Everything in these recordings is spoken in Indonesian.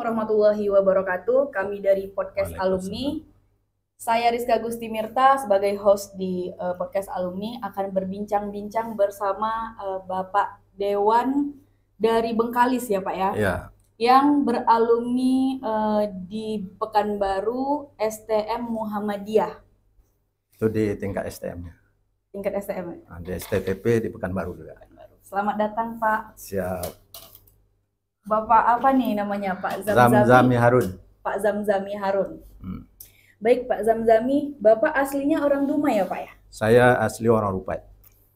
warahmatullahi wabarakatuh. Kami dari Podcast Alumni. Saya Rizka Gusti Mirta sebagai host di Podcast Alumni akan berbincang-bincang bersama Bapak Dewan dari Bengkalis ya Pak ya? Ya. Yang beralumni di Pekanbaru STM Muhammadiyah. Itu di tingkat STM-nya. Tingkat STM. Ada STTP di Pekanbaru juga. Selamat datang Pak. Siap. Bapak apa nih namanya Pak? Zamzami Harun. Pak Zamzami Harun. Baik Pak Zamzami, Bapak aslinya orang Dumai ya Pak ya? Saya asli orang Rupat.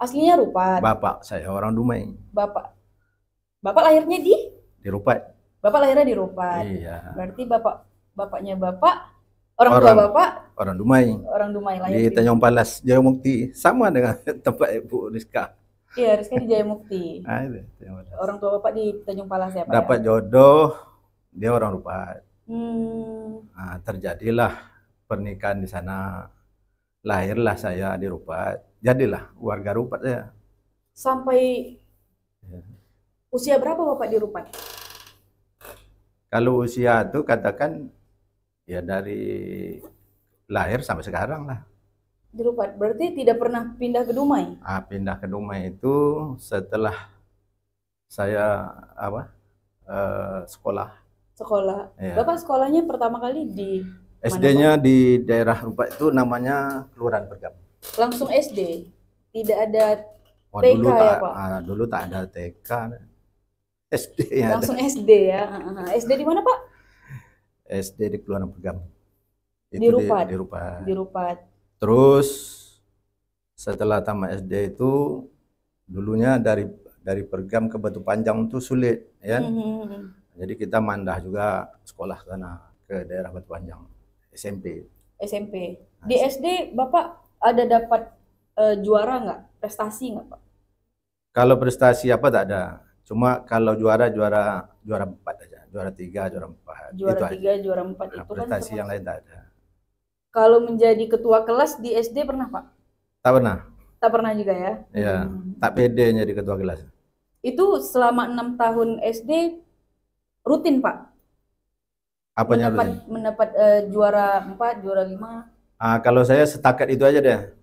Aslinya Rupat. Bapak saya orang Dumai. Bapak lahirnya di Rupat. Bapak lahirnya di Rupat. Iya. Berarti bapaknya Bapak orang tua Bapak orang Dumai. Orang Dumai lahir di Tanjung Palas, Jayamukti, sama dengan tempat Ibu Rizka. Iya, Rizka di Jayamukti. Orang tua Bapak di Tanjung Palas ya Pak? Dapat jodoh, dia orang Rupat. Nah, terjadilah pernikahan di sana, lahirlah saya di Rupat, jadilah warga Rupat saya. Sampai usia berapa Bapak di Rupat? Kalau usia itu katakan ya dari lahir sampai sekarang lah. Di Rupat, berarti tidak pernah pindah ke Dumai? Pindah ke Dumai itu setelah saya sekolah. Ya. Bapak sekolahnya pertama kali di SD-nya di daerah Rupat itu namanya Kelurahan Pergam. Langsung SD? Tidak ada TK ya Pak? Dulu tak ada TK. SD ya. Langsung SD ya? SD di mana Pak? SD di Kelurahan Pergam. Di Rupat? Di Rupat. Terus setelah tamat SD itu dulunya dari Pergam ke Batu Panjang itu sulit ya. Jadi kita mandah juga sekolah sana ke daerah Batu Panjang, SMP. Di SD Bapak ada dapat juara nggak? Prestasi nggak Pak? Kalau prestasi apa tak ada. Cuma kalau juara 4 aja, juara 3, juara 4. Juara 3, juara 4 itu prestasi kan yang lain tak ada. Kalau menjadi ketua kelas di SD pernah Pak? Tak pernah. Tak pernah juga ya? Iya, tak pede jadi ketua kelas. Itu selama 6 tahun SD rutin Pak? Apanya rutin? Mendapat juara 4, juara 5? Kalau saya setakat itu aja deh.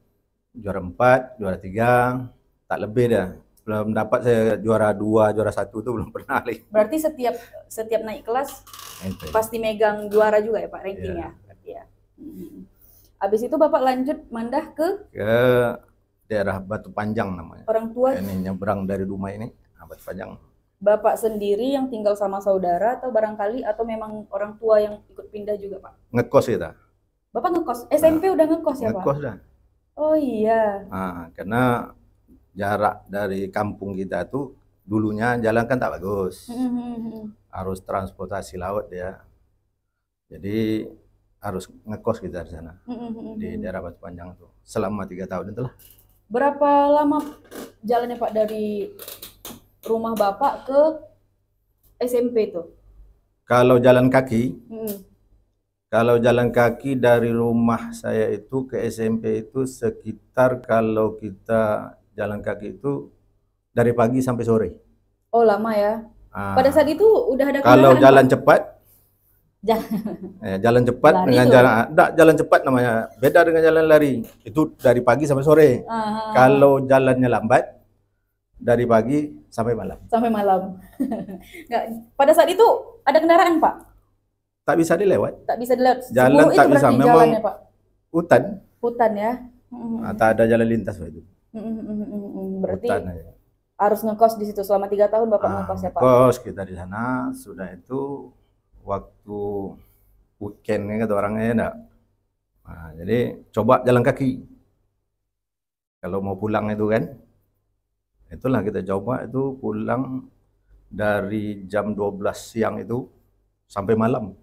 Juara 4, juara 3, tak lebih dah. Belum dapat saya juara 2, juara 1 itu belum pernah lagi. Berarti setiap naik kelas pasti megang juara juga ya Pak rankingnya? Ya. Habis itu Bapak lanjut mandah ke daerah Batu Panjang namanya. Orang tua ini nyebrang dari Dumai ini, Batu Panjang. Bapak sendiri yang tinggal sama saudara atau barangkali atau memang orang tua yang ikut pindah juga Pak? Ngekos kita. Bapak ngekos? SMP udah ngekos ya Pak? Ngekos dah. Oh iya. Karena jarak dari kampung kita tuh dulunya jalan kan tak bagus. Harus transportasi laut ya. Jadi harus ngekos kita di sana. Di daerah Batu Panjang itu. Selama 3 tahun itulah. Berapa lama jalannya Pak dari rumah Bapak ke SMP itu? Kalau jalan kaki, dari rumah saya itu ke SMP itu sekitar kalau kita jalan kaki itu dari pagi sampai sore. Oh lama ya? Pada saat itu udah ada kendaraan? Kalau jalan cepat, jalan cepat lari dengan jalan cepat namanya, beda dengan jalan lari. Itu dari pagi sampai sore. Kalau jalannya lambat, dari pagi sampai malam. Sampai malam. Pada saat itu ada kendaraan Pak? Tak bisa dilewat. Tak bisa dilewat. Jalan tak bisa, memang Pak? Hutan ya. Tak ada jalan lintas itu. Berarti harus ngekos di situ selama 3 tahun Bapak ngekos ya Pak? Ngekos kita di sana, sudah itu waktu weekend kata orangnya enggak. Jadi coba jalan kaki. Kalau mau pulang itu kan, itulah kita coba itu pulang dari jam 12 siang itu sampai malam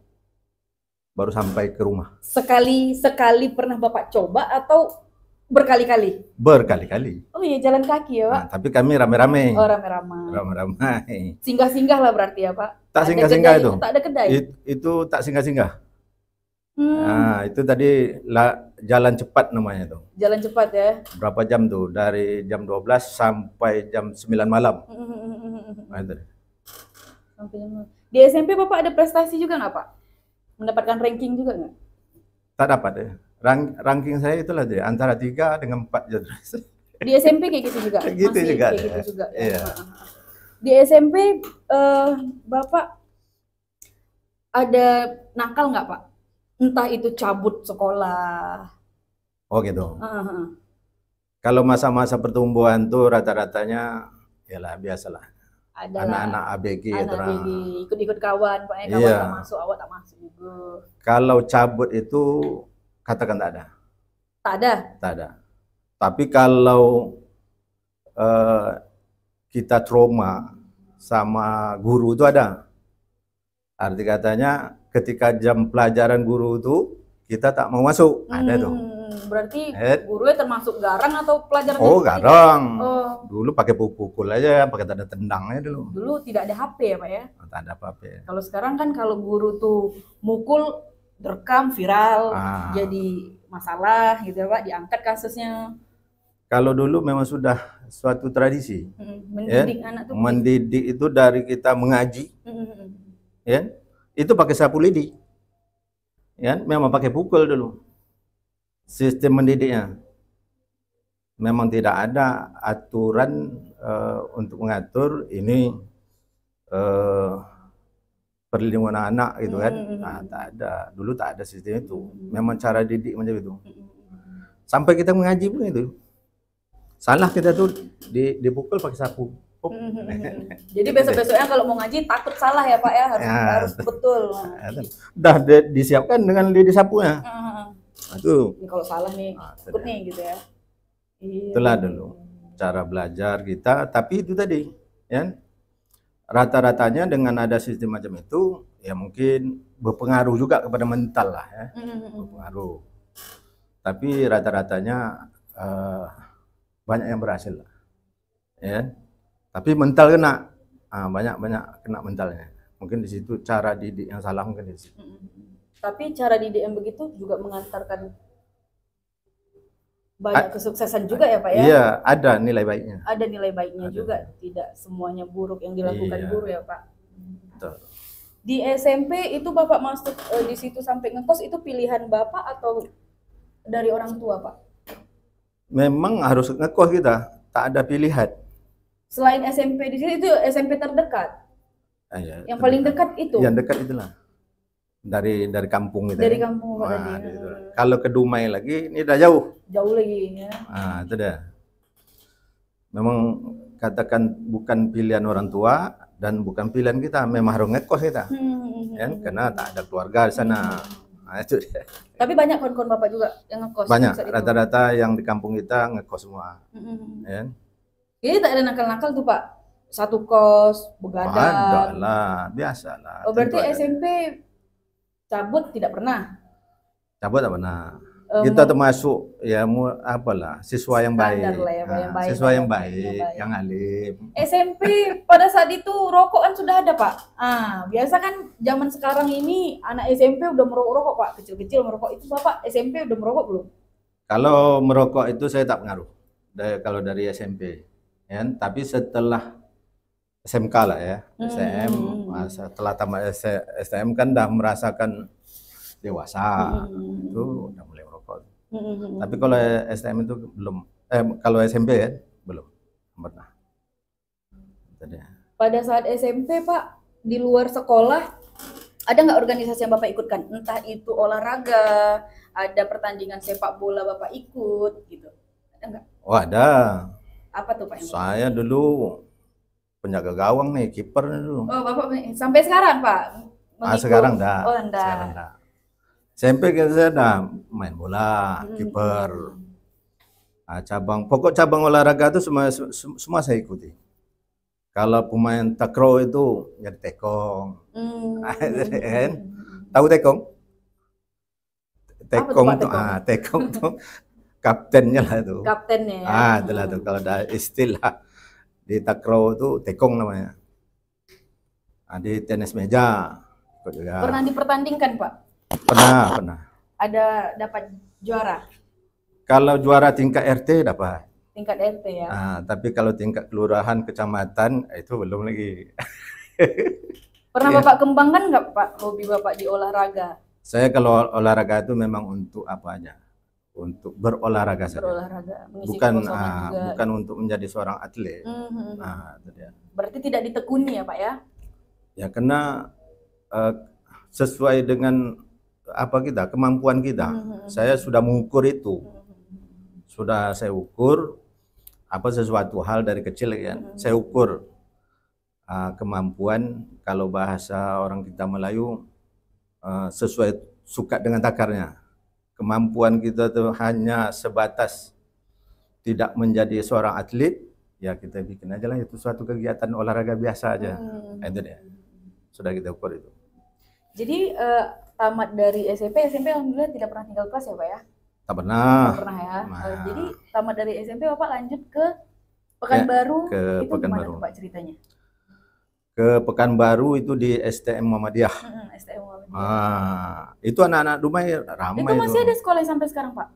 baru sampai ke rumah. Sekali pernah Bapak coba atau berkali-kali? Berkali-kali. Oh iya, jalan kaki ya Pak? Tapi kami rame-rame. Oh rame-rame. Singgah-singgah lah berarti ya Pak? Tak singgah-singgah itu. Tak ada kedai? Itu tak singgah-singgah. Itu tadi jalan cepat namanya tuh. Jalan cepat ya? Berapa jam tuh? Dari jam 12 sampai jam 9 malam. Itu. Di SMP Bapak ada prestasi juga nggak Pak? Mendapatkan ranking juga nggak? Tak dapat ya. Ranking saya itulah dia antara 3 dengan 4 jadi. Di SMP kayak gitu juga? Gitu masih juga. Kayak gitu juga. Iya. Di SMP Bapak ada nakal nggak Pak? Entah itu cabut sekolah. Oh gitu. Kalau masa-masa pertumbuhan tuh rata-ratanya yalah biasalah. Anak-anak ABG itu. Ikut-ikut kawan, Pak. Kawan iya. tak masuk, awak tak masuk juga. Kalau cabut itu katakan tak ada. Tak ada? Tak ada. Tapi kalau kita trauma sama guru itu ada. Arti katanya ketika jam pelajaran guru itu kita tak mau masuk, ada tuh. Berarti gurunya termasuk garang atau pelajaran? Oh garang. Dulu pakai pukul aja, pakai tanda tendangnya dulu. Dulu tidak ada HP ya Pak ya? Tak ada HP. Kalau sekarang kan kalau guru tuh mukul, direkam viral, jadi masalah gitu ya Pak, diangkat kasusnya. Kalau dulu memang sudah suatu tradisi. Mendidik anak tuh. Mendidik itu dari kita mengaji. Ya, itu pakai sapu lidi. Ya, memang pakai pukul dulu. Sistem mendidiknya. Memang tidak ada aturan untuk mengatur ini perlindungan anak gitu kan. Nah, tak ada. Dulu tak ada sistem itu. Memang cara didik macam itu. Sampai kita mengaji pun itu. Salah kita tuh dipukul pakai sapu. Jadi besok-besoknya kalau mau ngaji takut salah ya Pak ya, harus betul. Dah disiapkan dengan lidi sapunya. Itu. Ini kalau salah nih, takut nih gitu ya. Itulah dulu cara belajar kita. Tapi itu tadi, ya rata-ratanya dengan ada sistem macam itu, ya mungkin berpengaruh juga kepada mental lah ya, berpengaruh. Tapi rata-ratanya banyak yang berhasil lah, ya. Tapi mental kena, banyak kena mentalnya. Mungkin di situ cara didik yang salah mungkin di situ. Tapi cara didik yang begitu juga mengantarkan banyak kesuksesan juga ya Pak ya? Iya, ada nilai baiknya. Ada nilai baiknya juga, tidak semuanya buruk yang dilakukan guru ya Pak. Betul. Di SMP itu Bapak masuk di situ sampai ngekos, itu pilihan Bapak atau dari orang tua Pak? Memang harus ngekos kita, tak ada pilihan. Selain SMP di sini, itu SMP terdekat? Ya, yang paling dekat itu? Yang dekat itulah. Dari kampung gitu. Dari kampung tadi. Kalau ke Dumai lagi, ini udah jauh. Jauh lagi ya. Itu dah. Memang katakan bukan pilihan orang tua dan bukan pilihan kita, memang harus ngekos kita. Kan? Karena tak ada keluarga di sana. Itu dia. Tapi banyak kawan-kawan Bapak juga yang ngekos? Banyak, rata-rata yang di kampung kita ngekos semua. Jadi tak ada nakal-nakal tuh Pak? Satu kos, begadang? Ada lah, biasa lah. Oh, berarti SMP cabut tidak pernah? Cabut tak pernah. Kita termasuk ya apalah siswa yang baik. Siswa yang baik, yang alim. SMP pada saat itu rokokan sudah ada Pak. Biasa kan zaman sekarang ini anak SMP udah merokok Pak, kecil-kecil merokok. Itu Bapak SMP udah merokok belum? Kalau merokok itu saya tak pengaruh. Kalau dari SMP, ya. Tapi setelah SMK lah ya, STM. Setelah tamat STM kan dah merasakan dewasa, itu udah mulai merokok. Tapi kalau STM itu belum, kalau SMP ya belum pernah. Pada saat SMP Pak, di luar sekolah ada nggak organisasi yang Bapak ikutkan? Entah itu olahraga, ada pertandingan sepak bola Bapak ikut gitu, ada nggak? Oh ada. Apa tuh Pak? Saya dulu penjaga gawang nih, kiper dulu. Oh Bapak sampai sekarang Pak? Sekarang enggak. Oh enggak. Sekarang enggak. SMP kita sudah main bola, kiper. Pokok cabang olahraga itu semua saya ikuti. Kalau pemain takraw itu jadi tekong. Tahu tekong? Tekong itu, tekong itu kaptennya lah itu. Kaptennya ya. Itulah tuh kalau ada istilah di takraw itu tekong namanya. Di tenis meja ikut juga. Pernah dipertandingkan Pak? Pernah. Ada dapat juara? Kalau juara tingkat RT dapat. Tingkat RT ya. Tapi kalau tingkat kelurahan, kecamatan itu belum lagi. Pernah Bapak kembangkan nggak Pak hobi Bapak di olahraga? Saya kalau olahraga itu memang untuk apa aja? Untuk berolahraga saja. Berolahraga, bukan untuk menjadi seorang atlet. Nah, itu dia. Berarti tidak ditekuni ya Pak ya? Ya karena sesuai dengan apa kita, kemampuan kita. Saya sudah mengukur itu. Sudah saya ukur apa sesuatu hal dari kecil kan. Saya ukur kemampuan, kalau bahasa orang kita Melayu sesuai suka dengan takarnya. Kemampuan kita tuh hanya sebatas tidak menjadi seorang atlet, ya kita bikin aja lah itu suatu kegiatan olahraga biasa aja. Itu dia. Sudah kita ukur itu. Jadi tamat dari SMP alhamdulillah tidak pernah tinggal kelas ya Pak ya? Tak pernah. Tak pernah ya. Jadi tamat dari SMP Bapak lanjut ke Pekanbaru. Ke itu Pekanbaru. gimana Pak ceritanya? Ke Pekanbaru itu di STM Muhammadiyah. STM Muhammadiyah. Itu anak-anak Dumai ramai itu. Itu masih ada sekolah sampai sekarang Pak?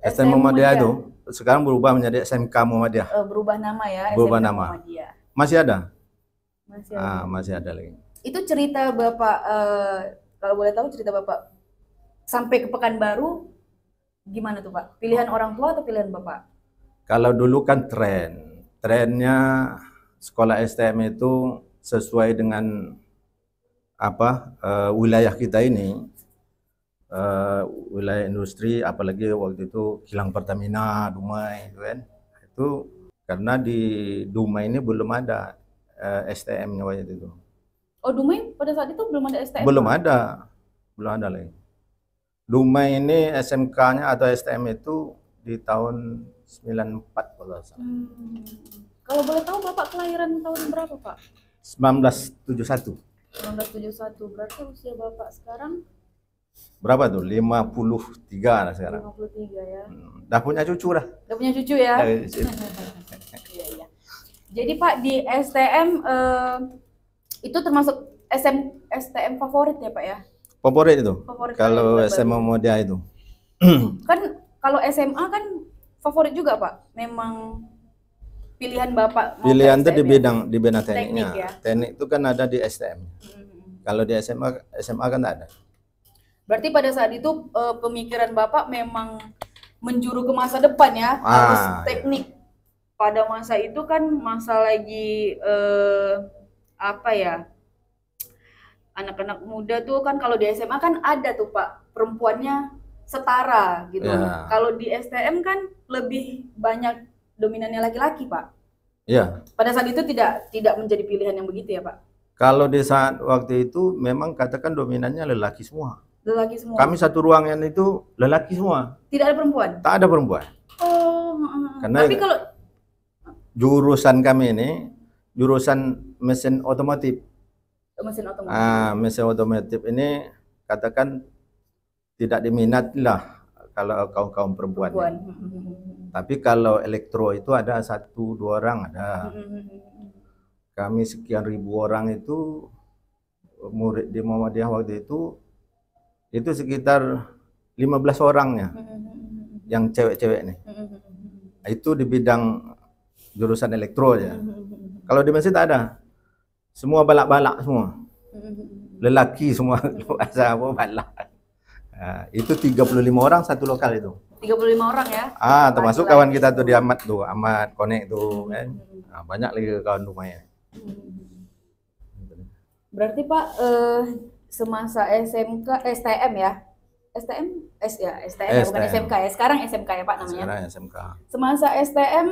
STM Muhammadiyah itu sekarang berubah menjadi SMK Muhammadiyah. Berubah nama ya. Berubah SMK nama. Muhammadiyah. Masih ada? Masih ada. Masih ada lagi. Itu cerita Bapak, kalau boleh tahu cerita Bapak sampai ke Pekanbaru gimana tuh Pak? Pilihan orang tua atau pilihan Bapak? Kalau dulu kan trennya sekolah STM itu sesuai dengan apa wilayah kita ini, wilayah industri, apalagi waktu itu kilang Pertamina Dumai itu kan. Itu karena di Dumai ini belum ada STM-nya waktu itu. Oh, Dumai pada saat itu belum ada STM? Belum ada lagi. Dumai ini SMK-nya atau STM itu di tahun 94 kalau salah. Kalau boleh tahu Bapak kelahiran tahun berapa Pak? 1971. 1971, berarti usia Bapak sekarang? Berapa tuh? 53 lah sekarang. 53 ya. Dah punya cucu dah. Udah punya cucu ya? Iya. Jadi Pak di STM itu termasuk STM favorit ya Pak ya? Favorit itu. Favorit kalau SMA Muhammadiyah itu. Kan kalau SMA kan favorit juga Pak. Memang pilihan Bapak mau pilihan itu STM di bidang tekniknya. Teknik ya? Teknik itu kan ada di STM. Kalau di SMA kan tak ada. Berarti pada saat itu pemikiran Bapak memang menjuru ke masa depan ya, harus teknik. Pada masa itu kan masa lagi apa ya, anak-anak muda tuh kan kalau di SMA kan ada tuh Pak, perempuannya setara gitu. Ya. Kalau di STM kan lebih banyak dominannya laki-laki Pak. Iya. Pada saat itu tidak menjadi pilihan yang begitu ya Pak? Kalau di saat waktu itu memang katakan dominannya lelaki semua. Lelaki semua. Kami satu ruangan itu lelaki semua. Tidak ada perempuan? Tak ada perempuan. Oh, karena tapi kalau jurusan kami ini jurusan mesin otomotif. Mesin otomotif. Mesin otomotif ini katakan tidak diminati lah kalau kaum perempuan. Tapi kalau elektro itu ada 1-2 orang ada. Kami sekian ribu orang itu murid di Muhammadiyah waktu itu sekitar 15 orangnya yang cewek-cewek nih. Itu di bidang jurusan elektro aja. Kalau di mesin tak ada. Semua balak-balak semua. Lelaki semua bahasa apa balak. Itu 35 orang satu lokal itu. 35 orang ya? Termasuk kawan kita tuh di Ahmad Konek tuh kan. Banyak lagi kawan rumahnya. Berarti Pak semasa STM ya? STM ya, bukan SMK ya. Sekarang SMK ya Pak namanya. Sekarang SMK. Semasa STM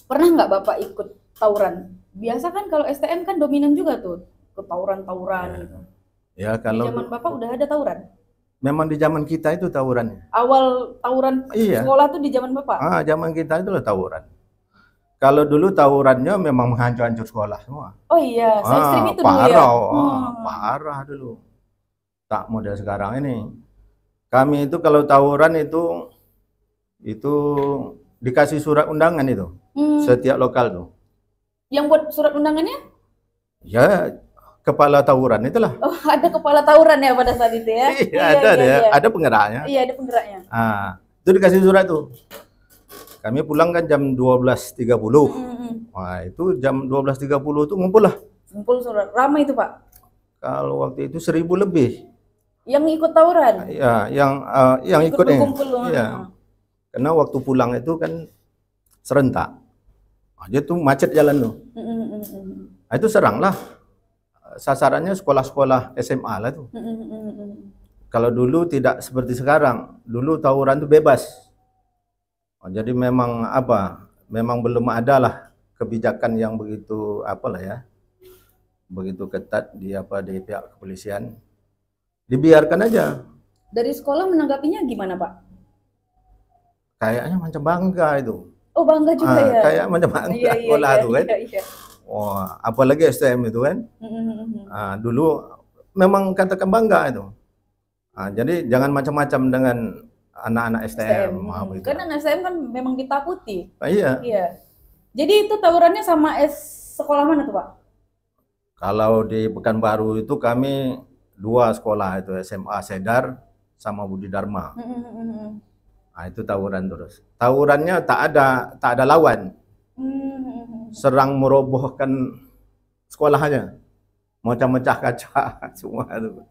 pernah nggak Bapak ikut tawuran? Biasa kan kalau STM kan dominan juga tuh ke tawuran-tawuran. Ya, kalau di zaman Bapak udah ada tawuran? Memang di zaman kita itu tawurannya. Awal tawuran sekolah tuh di zaman Bapak? Zaman kita itu tawuran. Kalau dulu tawurannya memang menghancur-hancur sekolah semua. Oh iya, se-ekstrim itu parah, dulu ya? Parah dulu. Tak model sekarang ini. Kami itu kalau tawuran itu dikasih surat undangan itu. Setiap lokal tuh. Yang buat surat undangannya? Ya, kepala tawuran itulah. Oh, ada kepala tawuran ya pada saat itu ya? Iya, ada penggeraknya. Iya, ada penggeraknya. Itu dikasih surat tuh. Kami pulang kan jam 12.30. Wah, itu jam 12.30 itu ngumpul lah. Ngumpul surat. Ramai itu, Pak? Kalau waktu itu 1.000 lebih. Yang ikut tawuran? Ya, yang ikut ya. Karena waktu pulang itu kan serentak. Aja tuh macet jalan tuh. Nah, itu serang lah. Sasarannya sekolah-sekolah SMA lah tuh. Kalau dulu tidak seperti sekarang. Dulu tawuran tuh bebas. Jadi memang memang belum ada lah kebijakan yang begitu begitu ketat di pihak kepolisian. Dibiarkan aja. Dari sekolah menanggapinya gimana, Pak? Kayaknya macam bangga itu. Oh, bangga juga ya. Kayak macam bangga sekolah tuh kan. Wah, apalagi STM itu kan. Dulu memang katakan bangga itu. Jadi jangan macam-macam dengan anak-anak STM. Kan anak STM kan memang ditakuti. Iya. Jadi itu tawurannya sama sekolah mana tuh, Pak? Kalau di Pekanbaru itu kami 2 sekolah itu, SMA Sedar sama Budi Dharma. Nah, itu tawuran terus. Tawurannya tak ada lawan. Serang merobohkan sekolahnya. Mecah kaca semua itu.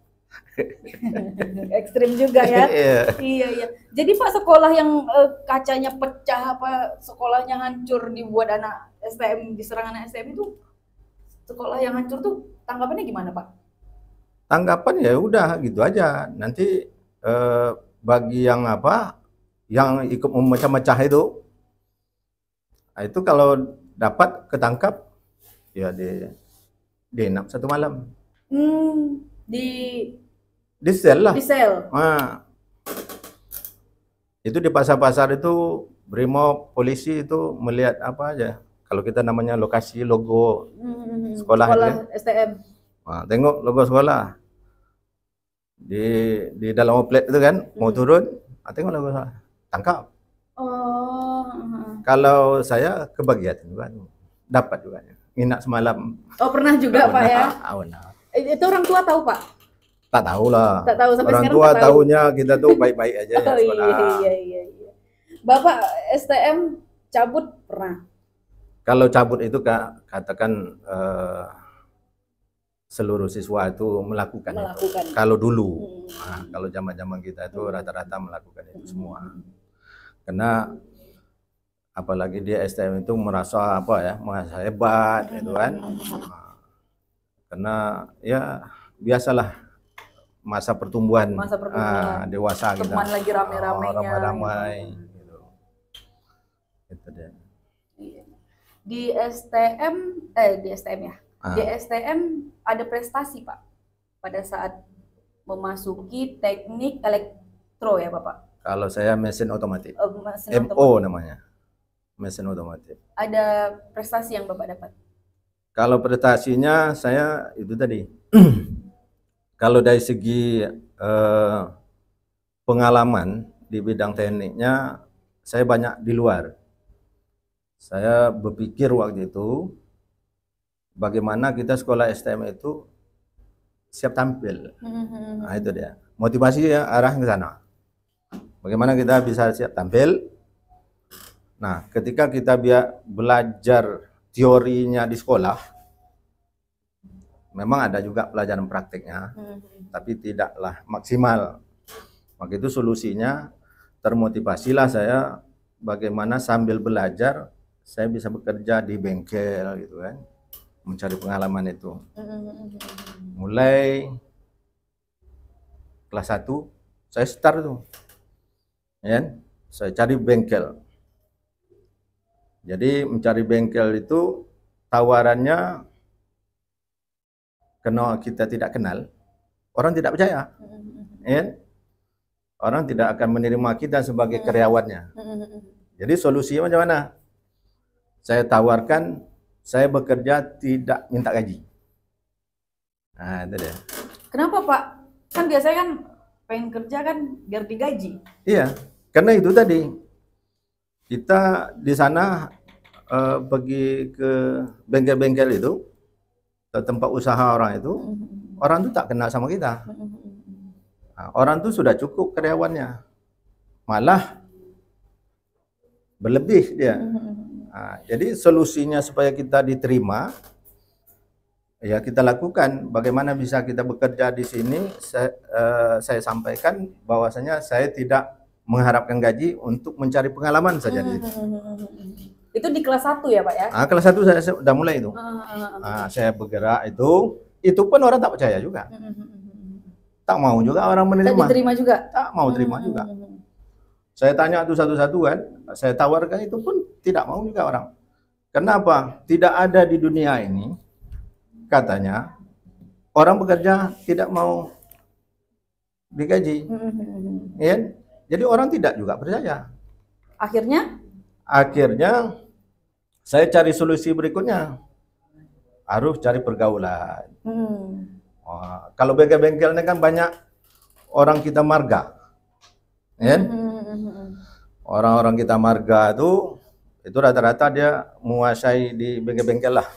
Ekstrim juga ya. Iya. Jadi Pak, sekolah yang kacanya pecah sekolahnya hancur dibuat anak STM, diserang anak STM itu, sekolah yang hancur tuh tanggapannya gimana, Pak? Tanggapan ya udah gitu aja. Nanti bagi yang yang ikut memecah-mecah itu, itu kalau dapat ketangkap ya dienak 1 malam. Di sel lah. Di sel. Itu di pasar-pasar itu Brimob, polisi itu melihat aja. Kalau kita namanya lokasi logo sekolah STM. Tengok logo sekolah. Di dalam plate itu kan, mau turun, tengok logo sekolah. Tangkap. Kalau saya kebagian juga, dapat juga. Nginap semalam. Oh, pernah juga Pak ya? Itu orang tua tahu Pak? Tak tahu lah. Tak tahu sampai orang sekarang. Orang tua tahunya kita tuh baik-baik aja. Iya. Bapak STM cabut pernah? Kalau cabut itu katakan seluruh siswa itu melakukan. Itu. Kalau dulu, kalau zaman-zaman kita itu rata-rata melakukan itu semua. Karena apalagi dia STM itu merasa merasa hebat gitu kan. Karena ya biasalah masa pertumbuhan, dewasa kita. Teman lagi rame-ramenya. Ramai-ramai gitu. Itu dia. Di STM ya. Di STM ada prestasi Pak pada saat memasuki teknik elektro ya Bapak? Kalau saya mesin otomotif. MO namanya. Mesin otomotif. Ada prestasi yang Bapak dapat? Kalau prestasinya saya itu tadi. Kalau dari segi pengalaman di bidang tekniknya, saya banyak di luar. Saya berpikir waktu itu, bagaimana kita sekolah STM itu siap tampil. Nah itu dia. Motivasi ya arah ke sana. Bagaimana kita bisa siap tampil. Nah ketika kita belajar teorinya di sekolah, memang ada juga pelajaran praktiknya, tapi tidaklah maksimal. Maka itu solusinya, termotivasilah saya bagaimana sambil belajar saya bisa bekerja di bengkel gitu kan, mencari pengalaman itu. Mulai kelas 1 saya start tuh, ya, saya cari bengkel. Jadi mencari bengkel itu tawarannya, karena kita tidak kenal, orang tidak percaya, ya? Orang tidak akan menerima kita sebagai karyawannya. Jadi solusinya macam mana? Saya tawarkan, saya bekerja tidak minta gaji. Nah itu dia. Kenapa Pak? Kan biasanya kan pengen kerja kan biar digaji. Iya, karena itu tadi kita di sana pergi ke bengkel-bengkel itu, ke tempat usaha orang itu, orang itu tak kenal sama kita. Nah, orang itu sudah cukup karyawannya, malah berlebih dia. Nah, jadi solusinya supaya kita diterima, ya kita lakukan. Bagaimana bisa kita bekerja di sini? Saya sampaikan bahwasanya saya tidak mengharapkan gaji untuk mencari pengalaman saja di situ. Itu di kelas 1 ya Pak ya? Kelas 1 saya sudah mulai itu. Saya bergerak itu pun orang tak percaya juga. Tak mau juga orang menerima. Tak diterima juga? Tak mau terima juga. Saya tanya itu satu-satu kan, saya tawarkan itu pun tidak mau juga orang. Kenapa? Tidak ada di dunia ini, katanya, orang bekerja tidak mau digaji. Ya? Jadi orang tidak juga percaya. Akhirnya saya cari solusi berikutnya. Harus cari pergaulan. Kalau bengkel-bengkel ini kan banyak orang kita marga. Ya? Orang-orang kita marga itu rata-rata dia menguasai di bengkel-bengkel lah.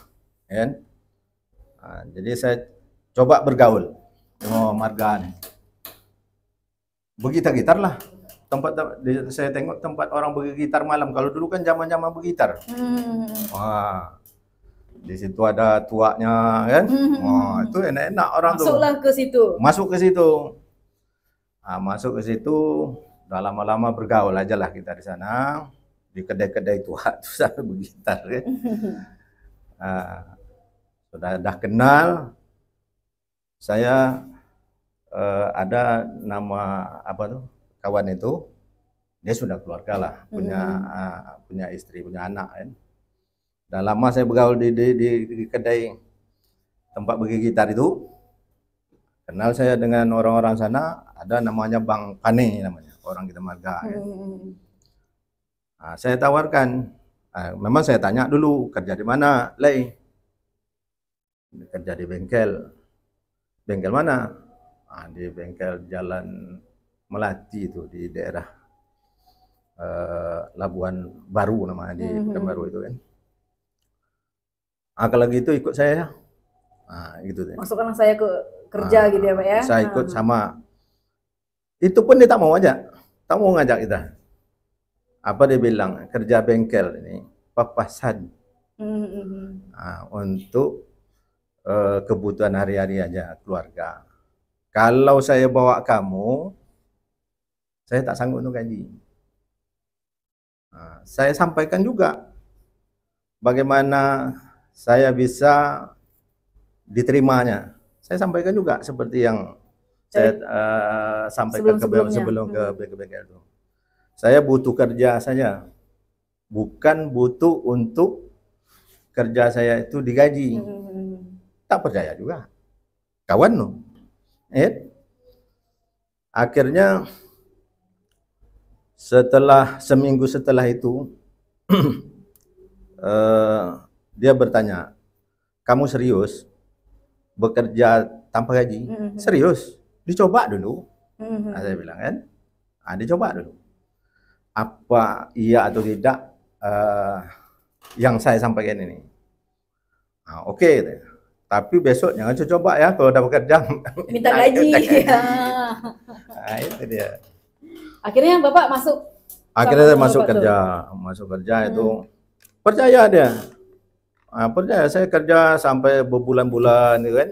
Ya? Jadi saya coba bergaul sama marga nih. Bergitar-gitar lah. Saya tengok tempat orang bergitar malam. Kalau dulu kan zaman-zaman bergitar. Di situ ada tuanya kan. Itu enak-enak orang masuklah ke situ. Masuk ke situ. Udah lama-lama bergaul aja lah kita di sana. Di kedai-kedai tua itu sampai bergitar kan. Sudah kenal. Saya ada nama kawan itu, dia sudah keluarga lah, punya istri, punya anak kan. Udah lama saya bergaul di kedai tempat bergitar itu. Kenal saya dengan orang-orang sana, ada namanya Bang Pane namanya, orang kita marga. Kan. Saya tawarkan, memang saya tanya dulu kerja di mana, Lei? Kerja di bengkel. Bengkel mana? Di bengkel Jalan Melati itu di daerah Labuan Baru namanya, di Pekanbaru itu kan. Kalau gitu ikut saya ya. Gitu deh. Masukkanlah saya ke kerja gitu ya Pak ya. Saya ikut sama. Itu pun dia tak mau ngajak. Tak mau ngajak kita. Apa dia bilang? Kerja bengkel ini papasan. Untuk kebutuhan hari-hari aja keluarga. Kalau saya bawa kamu, saya tak sanggup untuk gaji. Saya sampaikan juga bagaimana saya bisa diterimanya. Saya sampaikan juga seperti yang saya sampaikan sebelum ke bengkel itu. Saya butuh kerja saja, bukan butuh untuk kerja saya itu digaji. Tak percaya juga. Kawan loh. Akhirnya seminggu setelah itu dia bertanya, kamu serius bekerja tanpa gaji? Serius? Dicoba dulu. Saya bilang kan, dicoba dulu. Apa iya atau tidak yang saya sampaikan ini? Oke. Tapi besok jangan coba ya, kalau udah bekerja minta gaji. Itu dia. Akhirnya Bapak masuk. Akhirnya saya masuk kerja itu percaya dia. Percaya saya kerja sampai berbulan-bulan gitu kan.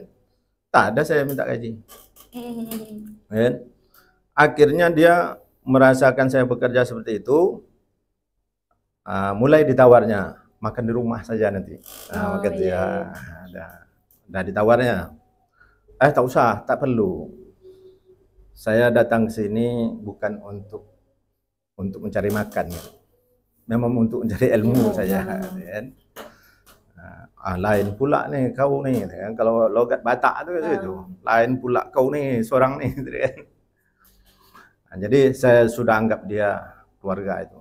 Tak ada saya minta gaji. Akhirnya dia merasakan saya bekerja seperti itu. Mulai ditawarnya makan di rumah saja nanti. Makan dia ada ditawarnya. Tak usah, tak perlu. Saya datang ke sini bukan untuk mencari makan, memang untuk mencari ilmu saja. Lain pula nih kau nih, kan? Kalau logat Batak itu, lain pula kau nih seorang nih. Jadi saya sudah anggap dia keluarga itu.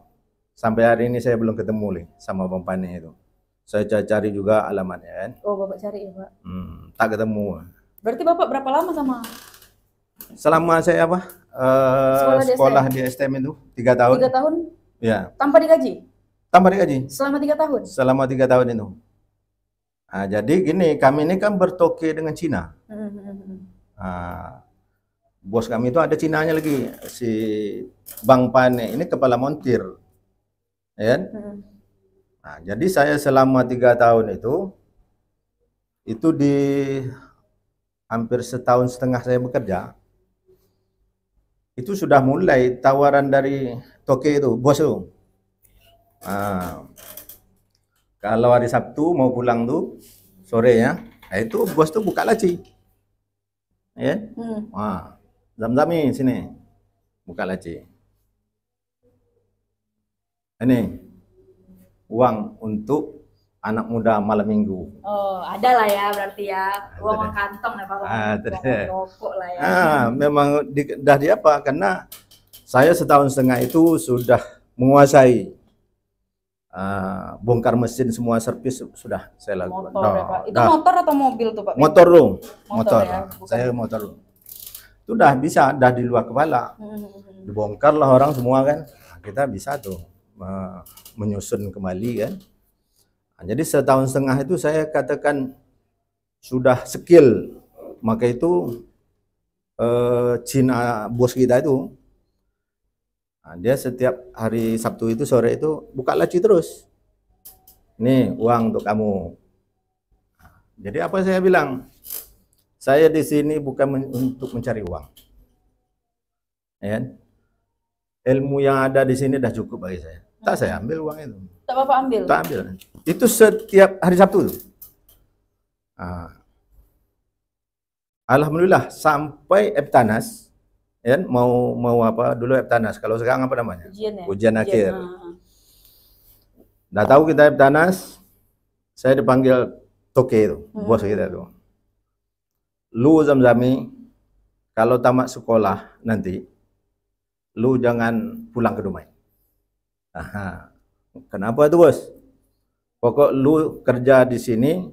Sampai hari ini saya belum ketemu nih sama Bang Pane itu. Saya cari juga alamatnya kan. Bapak cari ya Pak? Tak ketemu. Berarti Bapak berapa lama selama saya sekolah di STM itu 3 tahun. 3 tahun? Ya. Tanpa digaji? Tanpa digaji. Selama 3 tahun? Selama 3 tahun itu. Jadi gini, kami ini kan bertoke dengan Cina. Bos kami itu ada Cinanya lagi, si Bang Pane ini kepala montir. Ya. Jadi saya selama 3 tahun itu itu di hampir setahun setengah saya bekerja, itu sudah mulai tawaran dari toke itu, bos itu. Kalau hari Sabtu mau pulang tuh sore ya, itu bos tuh buka laci, ya. Zam-zami sini, buka laci. Ini uang untuk anak muda malam minggu. Oh, ada lah ya berarti ya, uang kantong ya Pak, uang rokok lah ya. Memang dah di apa? Karena saya setahun setengah itu sudah menguasai bongkar mesin semua servis sudah saya lakukan. Motor ya Pak. Itu motor atau mobil tuh Pak? Motor dong. Motor. Ya, saya motor dong. Itu dah bisa, dah di luar kepala. Dibongkar lah orang semua kan. Kita bisa tuh menyusun kembali kan. Jadi setahun setengah itu saya katakan sudah skill. Maka itu Cina bos kita itu, dia setiap hari Sabtu itu sore itu buka laci terus. Nih uang untuk kamu. Jadi apa saya bilang? Saya di sini bukan untuk mencari uang. Ya. Ilmu yang ada di sini dah cukup bagi saya. Tak saya ambil uang itu. Tak Bapak ambil? Tak ambil. Itu setiap hari Sabtu tuh. Alhamdulillah sampai Eptanas, ya, mau apa dulu Eptanas. Kalau sekarang apa namanya? Ujian ya? Ujian akhir. Dah tahu kita Eptanas, saya dipanggil toke itu, bos kita itu. Lu Zam-Zami, kalau tamat sekolah nanti, lu jangan pulang ke Dumai. Kenapa tuh bos? Pokok lu kerja di sini,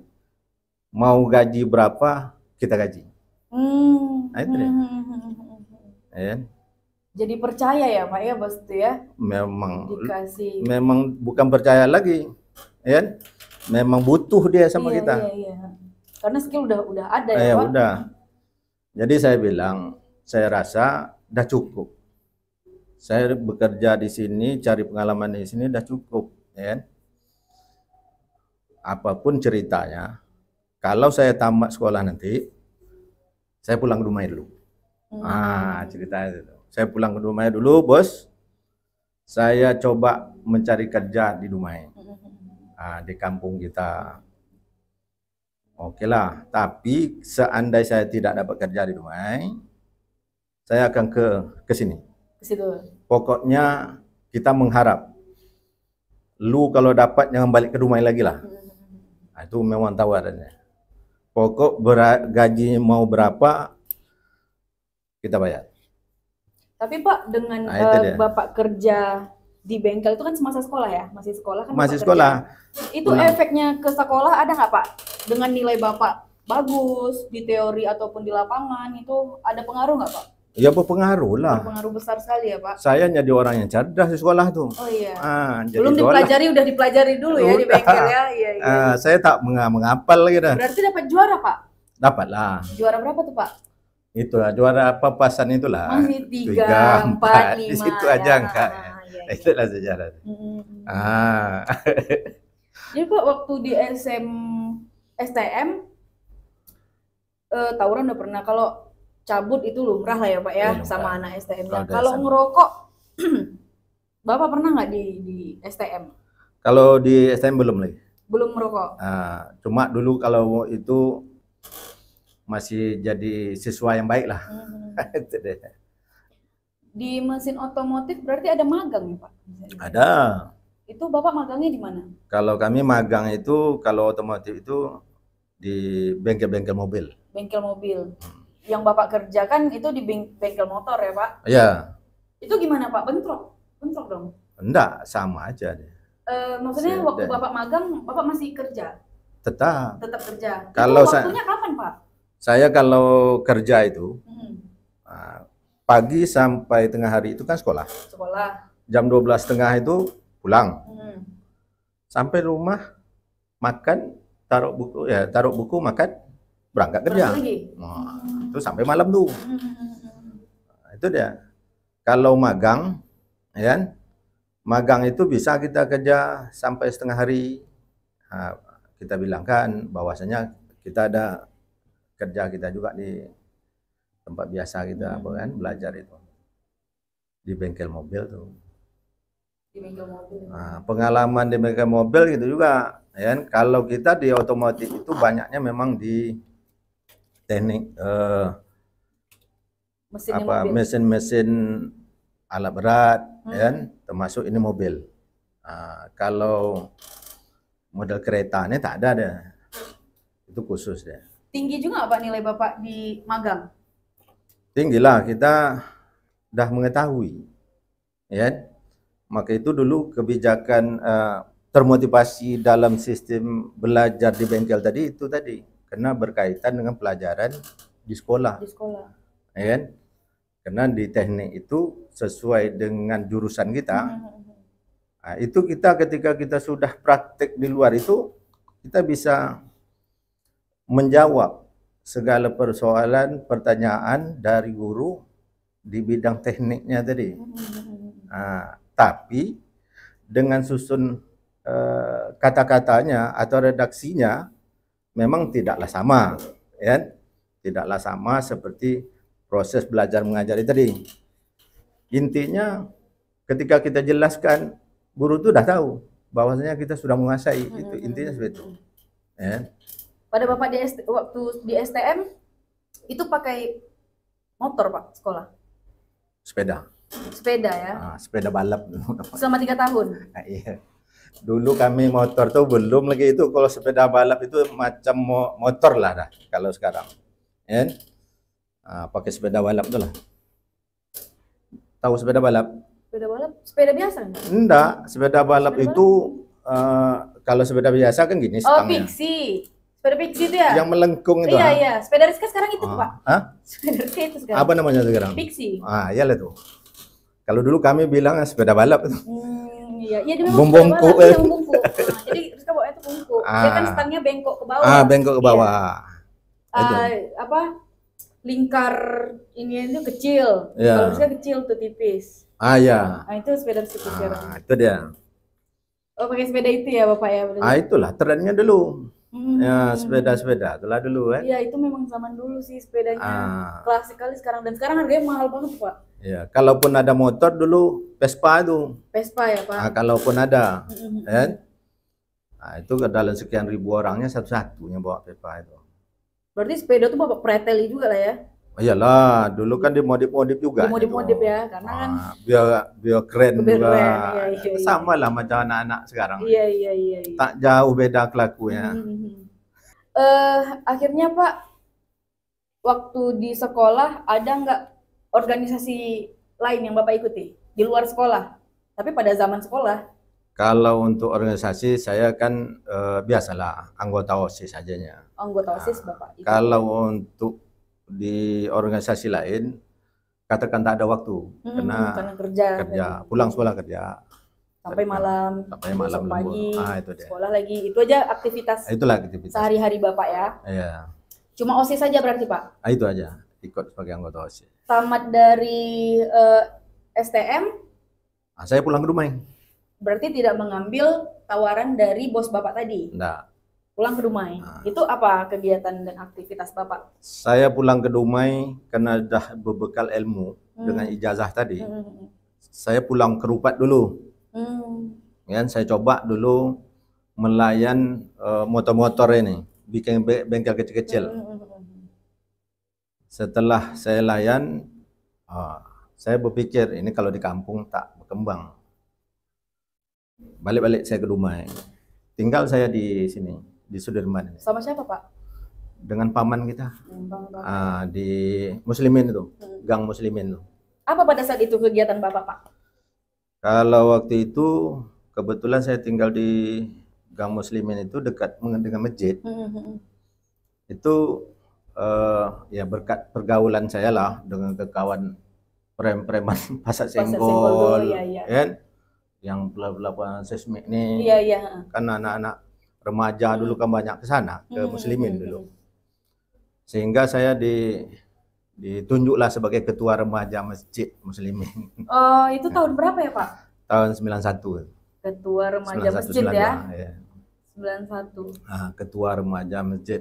mau gaji berapa kita gaji. Nah, itu deh. Ya. Jadi percaya ya Pak ya bos itu ya? Memang dikasih. Memang bukan percaya lagi, ya. Memang butuh dia sama kita. Iya. Karena skill udah ada ya Pak. Udah. Jadi saya bilang, saya rasa udah cukup. Saya bekerja di sini, cari pengalaman di sini udah cukup, ya. Apapun ceritanya, kalau saya tamat sekolah nanti, saya pulang ke Dumai dulu. Ceritanya itu. Saya pulang ke Dumai dulu, bos. Saya coba mencari kerja di Dumai, di kampung kita. Oke lah, tapi seandainya saya tidak dapat kerja di Dumai, saya akan ke sini. Ke situ. Pokoknya kita mengharap, lu kalau dapat jangan balik ke Dumai lagi lah. Itu memang tawarannya. Pokok gaji mau berapa kita bayar. Tapi Pak dengan Bapak kerja di bengkel itu kan semasa sekolah ya, masih sekolah kan? Masih sekolah. Itu efeknya ke sekolah ada nggak Pak? Dengan nilai Bapak bagus di teori ataupun di lapangan itu ada pengaruh nggak Pak? Ya berpengaruh lah. Berpengaruh besar sekali ya Pak. Saya jadi orang yang cerdas di sekolah tuh. Oh iya. Belum dipelajari, udah dipelajari dulu ya di bengkel ya. Iya. Saya tak menghafal lagi dah. Berarti dapat juara Pak? Dapat lah. Juara berapa tuh Pak? Itulah juara papasan itulah. Masih 3, 4, 5. Di situ aja enggak. Itulah sejarah. Jadi Pak waktu di STM tawuran udah pernah. Kalau cabut itu lumrah lah ya Pak ya, sama anak STM-nya. Kalau ngerokok, Bapak pernah nggak di STM? Kalau di STM belum lagi. Belum merokok? Cuma dulu kalau itu masih jadi siswa yang baik lah. Itu deh. Di mesin otomotif berarti ada magang ya Pak? Ada. Itu Bapak magangnya di mana? Kalau kami magang itu, kalau otomotif itu di bengkel-bengkel mobil. Bengkel mobil. Yang Bapak kerjakan itu di bengkel motor ya Pak? Iya. Itu gimana Pak? Bentrok dong? Enggak, sama aja deh. Maksudnya waktu Bapak magang, Bapak masih kerja? Tetap kerja. Kalau itu waktunya kapan Pak? Saya kalau kerja itu pagi sampai tengah hari itu kan sekolah. Jam 12.30 itu pulang. Sampai rumah makan, taruh buku makan, berangkat kerja. Itu sampai malam tuh. Itu dia. Kalau magang, ya, magang itu bisa kita kerja sampai setengah hari. Kita bilangkan bahwasanya kita ada kerja kita juga di tempat biasa kita kan belajar itu di bengkel mobil tuh. Di bengkel mobil. Nah, pengalaman di bengkel mobil gitu juga, ya. Kalau kita di otomotif itu banyaknya memang di teknik mesin-mesin alat berat, ya, termasuk ini mobil. Nah, kalau model kereta ini tak ada deh, itu khusus deh. Tinggi juga Pak nilai Bapak di magang? Tinggi lah, kita dah mengetahui, ya. Maka itu dulu kebijakan termotivasi dalam sistem belajar di bengkel tadi itu tadi, karena berkaitan dengan pelajaran di sekolah. Di sekolah. Ya. Karena di teknik itu sesuai dengan jurusan kita. Nah, itu kita ketika kita sudah praktek di luar itu kita bisa menjawab segala persoalan, pertanyaan dari guru di bidang tekniknya tadi. Nah, tapi dengan susun kata-katanya atau redaksinya memang tidaklah sama, ya, tidaklah sama seperti proses belajar mengajar tadi. Intinya ketika kita jelaskan, guru itu sudah tahu bahwasanya kita sudah menguasai itu, intinya seperti itu. Ya. Pada Bapak waktu di STM itu pakai motor Pak sekolah? Sepeda. Sepeda ya? Nah, sepeda balap. Selama 3 tahun? Nah, iya. Dulu kami motor tuh belum lagi itu, kalau sepeda balap itu macam motor lah dah kalau sekarang. Ya. Nah, pakai sepeda balap tuh lah. Tahu sepeda balap? Sepeda balap? Sepeda biasa enggak? Enggak, sepeda balap sepeda itu kalau sepeda biasa kan gini stangnya. Oh, Pixie. Sepeda Pixie itu ya? Yang melengkung itu. Iya, iya. Sepeda Rizka sekarang itu, Pak. Hah? Sepeda Rizka itu sekarang. Apa namanya sekarang? Pixie. Ah, iyalah tuh. Kalau dulu kami bilang sepeda balap itu. Iya, iya dia memang Bungku. Iya, bungku. Nah, jadi Rizka bawa itu bungku. Dia kan stangnya bengkok ke bawah. Ah, bengkok ke bawah. Apa? Lingkar ini itu kecil. Ya. Kalau Rizka kecil tuh tipis. Ah, ya. Nah, itu sepeda Rizka sekarang. Itu dia. Oh, pakai sepeda itu ya, Bapak ya? Ah, itulah trennya dulu. Ya, sepeda-sepeda itulah dulu kan. Iya, itu memang zaman dulu sih sepedanya. Klasik kali sekarang, dan sekarang harganya mahal banget, Pak. Ya, kalaupun ada motor dulu Vespa itu. Vespa ya, Pak. Nah, kalaupun ada. Kan? Nah, itu dalam sekian ribu orangnya satu-satunya bawa Vespa itu. Berarti sepeda tuh Bapak preteli juga lah ya? Iyalah, dulu kan dimodif-modif juga. Dimodif-modif ya, karena kan biar keren juga. Iya. Sama lah macam anak-anak sekarang. Iya. Tak jauh beda kelakunya. Akhirnya Pak, waktu di sekolah ada nggak organisasi lain yang Bapak ikuti di luar sekolah? Tapi pada zaman sekolah? Kalau untuk organisasi saya kan biasalah anggota OSIS sajanya. Anggota OSIS Bapak ikuti. Kalau untuk di organisasi lain katakan tak ada waktu karena kerja, pulang sekolah kerja sampai malam, pagi, itu dia. Sekolah lagi, itu aja aktivitas. Itulah aktivitas sehari-hari Bapak ya. Iya. Cuma OSIS saja berarti Pak? Itu aja, ikut sebagai anggota OSIS. Tamat dari STM? Saya pulang ke rumah. Berarti tidak mengambil tawaran dari bos Bapak tadi? Enggak. Pulang ke Dumai. Itu apa kegiatan dan aktivitas Bapak? Saya pulang ke Dumai karena dah berbekal ilmu dengan ijazah tadi. Saya pulang ke Rupat dulu. Kan saya coba dulu melayan motor-motor ini, bikin bengkel kecil-kecil. Setelah saya layan, saya berpikir ini kalau di kampung tak berkembang. Balik-balik saya ke Dumai. Tinggal saya di sini. Di Sudirman. Sama siapa Pak? Dengan paman kita. Di Muslimin itu, Gang Muslimin itu. Apa pada saat itu kegiatan Bapak Pak? Kalau waktu itu kebetulan saya tinggal di Gang Muslimin itu dekat dengan masjid. Itu ya berkat pergaulan saya lah dengan kawan preman Pasar Senggol, kan? Yang belakang sesmik nih. Iya. Kan anak-anak remaja dulu kan banyak ke sana, ke Muslimin dulu. Sehingga saya ditunjuklah sebagai ketua remaja Masjid Muslimin. Oh, itu tahun berapa ya, Pak? Tahun 91. Ketua remaja 91, masjid 92, ya? Ya. 91. Ketua remaja Masjid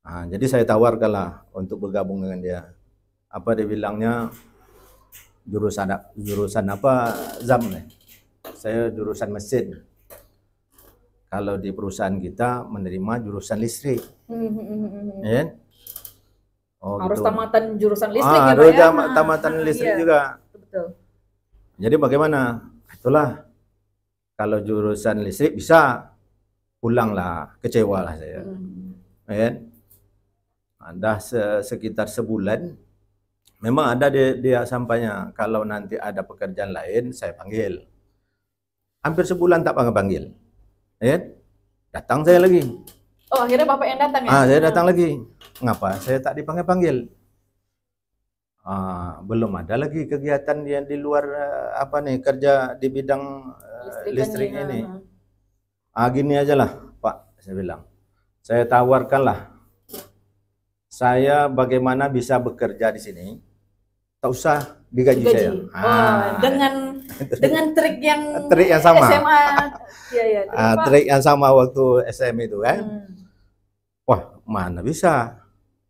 Nah, jadi saya tawarkanlah untuk bergabung dengan dia. Apa dia bilangnya, jurusan apa, ZAM nih. Saya jurusan mesin. Kalau di perusahaan kita menerima jurusan listrik. Ya? Oh, harus gitu. Tamatan jurusan listrik ya, Pak ya? Tamatan listrik iya, juga. Betul. Jadi bagaimana? Itulah, kalau jurusan listrik bisa, pulanglah, kecewa lah saya. Ya? Ada sekitar sebulan, memang ada dia sampainya, kalau nanti ada pekerjaan lain saya panggil. Hampir sebulan tak panggil. Ya? Datang saya lagi. Oh, akhirnya Bapak yang datang ya? Saya datang lagi. Ngapa? Saya tak dipanggil-panggil. Belum ada lagi kegiatan yang di luar kerja di bidang listrik ini. Gini aja lah, Pak, saya bilang. Saya tawarkanlah. Saya bagaimana bisa bekerja di sini, tak usah digaji saya. Dengan trik yang sama. SMA. Trik yang sama waktu SM itu kan. Wah, mana bisa?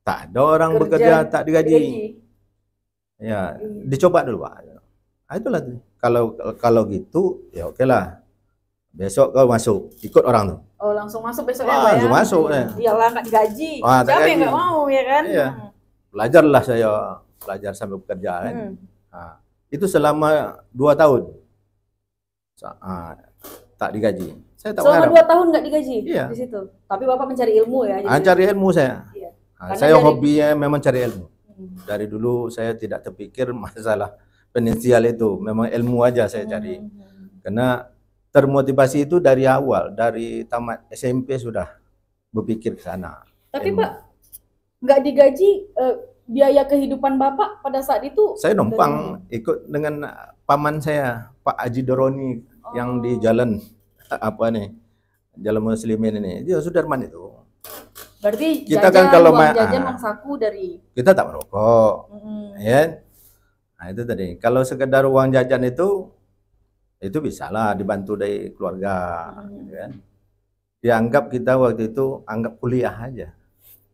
Tak ada orang bekerja tak digaji. Ya, dicoba dulu, Pak. Itulah. Kalau gitu, ya oke lah. Besok kau masuk, ikut orang tuh. Oh, langsung masuk besoknya, Pak ya? Langsung masuk. Iyalah, nggak digaji. Siapa yang nggak mau, ya kan? Iya. Belajarlah saya, belajar sambil bekerja kan. Itu selama 2 tahun. Tak digaji. Saya tak selama 2 tahun nggak digaji? Iya. Di situ. Tapi Bapak mencari ilmu ya? Cari ilmu saya. Iya. Saya hobinya memang cari ilmu. Dari dulu saya tidak terpikir masalah finansial itu. Memang ilmu aja saya cari. Karena termotivasi itu dari awal, dari tamat SMP sudah berpikir ke sana. Tapi ilmu. Pak, nggak digaji, biaya kehidupan Bapak pada saat itu? Saya numpang ikut dengan paman saya, Pak Haji Doroni, yang di jalan Jalan Muslimin ini. Dia Sudarman itu. Berarti kita jajan, kan kalau uang jajan, uang saku dari kita tak merokok, ya. Nah itu tadi. Kalau sekedar uang jajan itu bisalah dibantu dari keluarga, kan. Dianggap kita waktu itu anggap kuliah aja.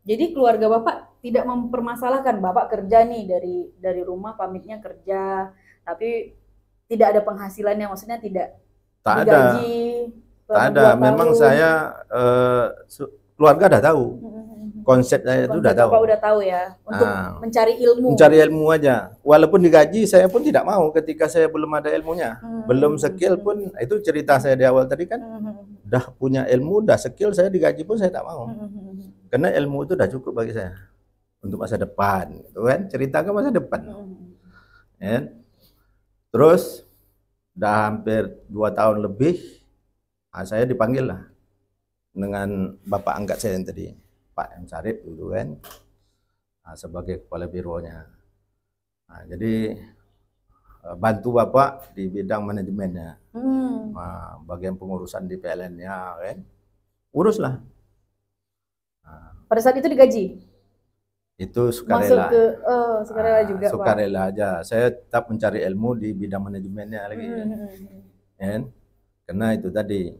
Jadi keluarga Bapak tidak mempermasalahkan Bapak kerja nih dari rumah, pamitnya kerja, tapi tidak ada penghasilannya, maksudnya tidak digaji. Tak ada. Memang saya keluarga udah tahu. Konsep saya itu udah tahu. Bapak udah tahu ya, untuk mencari ilmu. Mencari ilmu aja. Walaupun digaji, saya pun tidak mau ketika saya belum ada ilmunya. Belum skill pun, itu cerita saya di awal tadi kan. Udah punya ilmu, udah skill, saya digaji pun saya tak mau. Karena ilmu itu udah cukup bagi saya. Untuk masa depan. Itu kan, cerita ke masa depan. Ya. Terus, udah hampir 2 tahun lebih, saya dipanggil lah. Dengan bapak angkat saya yang tadi. Pak M. Sarip dulu kan, sebagai kepala bironya. Jadi bantu Bapak di bidang manajemennya, bagian pengurusan di PLN-nya kan, uruslah. Pada saat itu digaji? Itu sukarela. Sukarela juga, sukarela Pak. Aja. Saya tetap mencari ilmu di bidang manajemennya lagi. Kan? Karena itu tadi,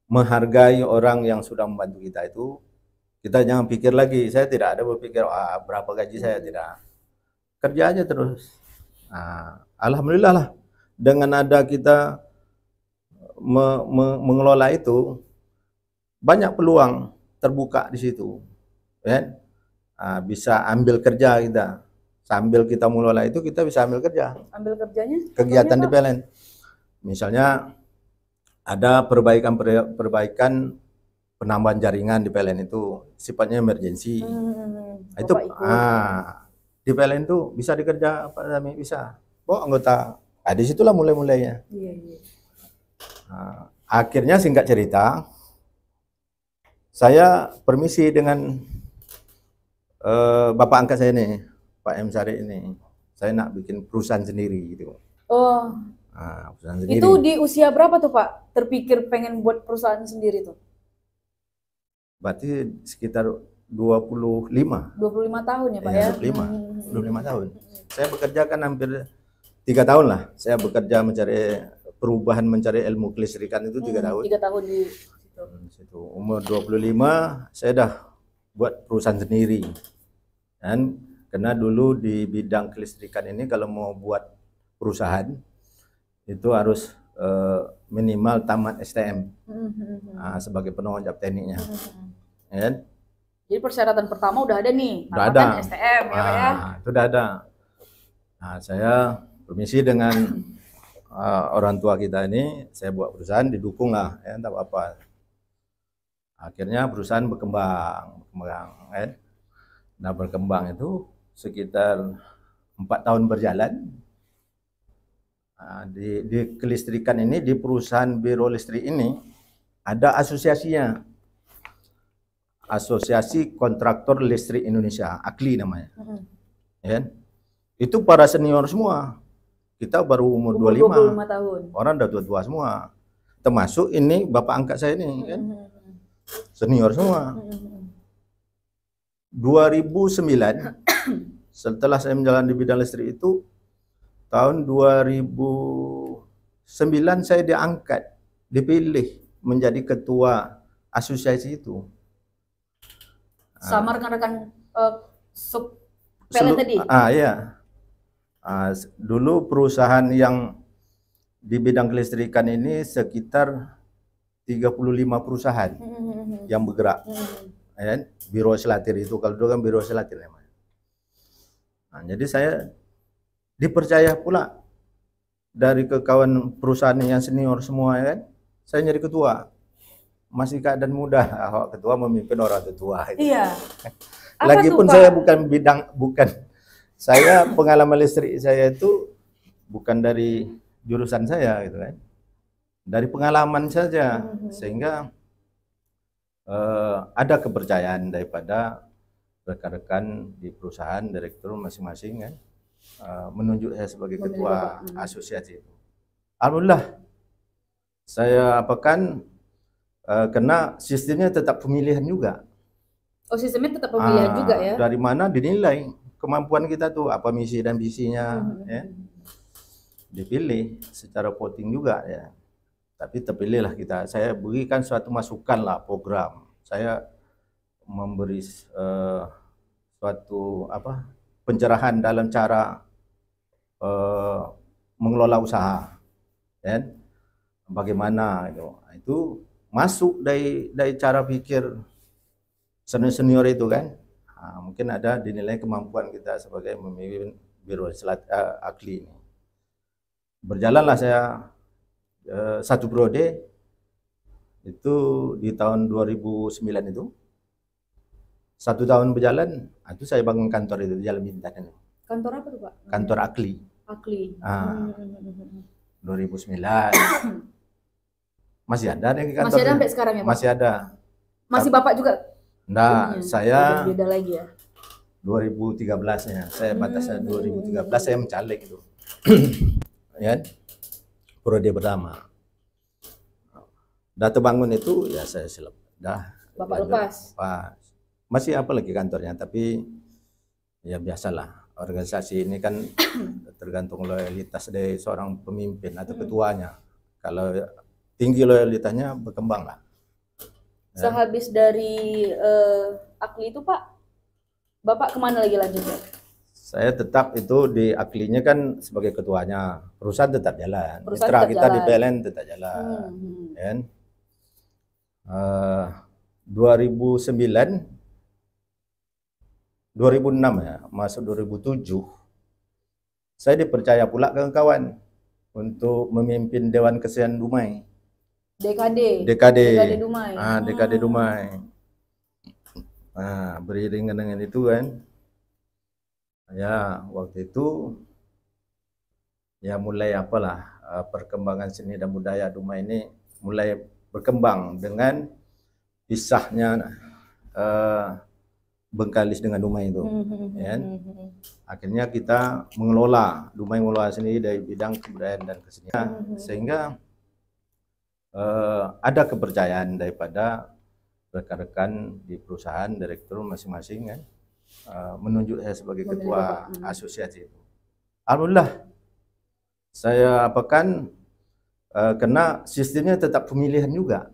menghargai orang yang sudah membantu kita itu. Kita jangan pikir lagi, saya tidak ada berpikir berapa gaji saya, tidak. Kerja aja terus. Alhamdulillah lah, dengan ada kita mengelola itu, banyak peluang terbuka di situ. Ya? Bisa ambil kerja kita. Sambil kita mengelola itu, kita bisa ambil kerja. Ambil kerjanya? Kegiatan di PLN. Misalnya, ada perbaikan penambahan jaringan di PLN itu sifatnya emergensi. Itu di PLN itu bisa dikerja Pak Sami, bisa. Anggota. Di situlah mulai-mulainya. Akhirnya singkat cerita, saya permisi dengan bapak angkat saya ini, Pak M. Sarip ini. Saya nak bikin perusahaan sendiri gitu. Perusahaan sendiri. Itu di usia berapa tuh Pak terpikir pengen buat perusahaan sendiri tuh? Berarti sekitar 25 tahun ya Pak ya? 25 tahun. Saya bekerja kan hampir 3 tahun lah. Saya bekerja mencari perubahan, mencari ilmu kelistrikan itu 3 tahun. 3 tahun di situ. Umur 25 saya dah buat perusahaan sendiri. Dan karena dulu di bidang kelistrikan ini kalau mau buat perusahaan itu harus minimal tamat STM sebagai penunjang tekniknya. Ya. Jadi persyaratan pertama udah ada nih, udah ada STM ya. Itu udah ada. Nah, saya permisi dengan orang tua kita ini, saya buat perusahaan, didukung lah, ya, tak apa-apa. Akhirnya perusahaan berkembang, kan. Nah, berkembang itu sekitar 4 tahun berjalan. Nah, di kelistrikan ini, di perusahaan biro listrik ini ada asosiasinya, Asosiasi Kontraktor Listrik Indonesia, AKLI namanya. Ya. Itu para senior semua. Kita baru umur 25 tahun. Orang udah tua-tua semua. Termasuk ini bapak angkat saya ini, kan. Senior semua. 2009 setelah saya menjalani di bidang listrik itu, tahun 2009 saya diangkat, dipilih menjadi ketua asosiasi itu. Sama rekan-rekan PLN tadi? Iya. Dulu perusahaan yang di bidang kelistrikan ini sekitar 35 perusahaan yang bergerak. Ya, Biro Selatir itu, kalau dulu kan Biro Selatir namanya. Nah, jadi saya dipercaya pula dari kawan perusahaan yang senior semua, ya kan. Saya jadi ketua. Masih keadaan muda, ketua memimpin orang tua. Iya. Lagipun saya bukan saya pengalaman listrik saya itu bukan dari jurusan saya gitu kan. Dari pengalaman saja, sehingga ada kepercayaan daripada rekan-rekan di perusahaan, direktur masing-masing kan, menunjuk saya sebagai ketua asosiasi itu. Alhamdulillah saya apakan, karena sistemnya tetap pemilihan juga. Oh, sistemnya tetap pemilihan juga ya? Dari mana dinilai kemampuan kita tuh, apa misi dan visinya, ya. Dipilih secara voting juga, ya. Tapi terpilihlah kita. Saya berikan suatu masukan lah, program. Saya memberi suatu pencerahan dalam cara mengelola usaha, ya. Bagaimana itu masuk dari cara pikir senior itu kan. Mungkin ada dinilai kemampuan kita sebagai memimpin biro AKLI ini. Berjalanlah saya satu periode itu di tahun 2009 itu. 1 tahun berjalan, itu saya bangun kantor itu di Jalan Bintan. Kantor apa tuh, Pak? Kantor AKLI. AKLI. 2009. Masih ada nih kantor. Masih ada sampai sekarang ya, Pak? Masih ada. Masih Bapak juga? Nah, saya beda lagi ya. 2013-nya. Saya batasnya 2013 saya mencaleg itu. Ya. Periode pertama. Udah terbangun itu ya saya silap. Bapak lepas. Masih apa lagi kantornya, tapi ya biasalah. Organisasi ini kan tergantung loyalitas dari seorang pemimpin atau ketuanya. Kalau tinggi loyalitasnya, berkembang lah. Ya. Sehabis dari AKLI itu, Pak, Bapak kemana lagi lanjutnya? Saya tetap itu di AKLI-nya kan sebagai ketuanya. Perusahaan tetap jalan. Mitra kita di PLN tetap jalan. 2006 ya, masuk 2007, saya dipercaya pula kawan-kawan untuk memimpin Dewan Kesenian Dumai. DKD Dumai. DKD Dumai. Beriringan dengan itu kan, ya waktu itu ya mulai perkembangan seni dan budaya Dumai ini mulai berkembang dengan pisahnya Bengkalis dengan Dumai itu. Ya. Akhirnya kita Dumai mengelola sendiri dari bidang kebudayaan dan kesenian, sehingga ada kepercayaan daripada rekan-rekan di perusahaan, direktur masing-masing kan, menunjuk saya sebagai ketua asosiasi itu. Alhamdulillah saya karena sistemnya tetap pemilihan juga.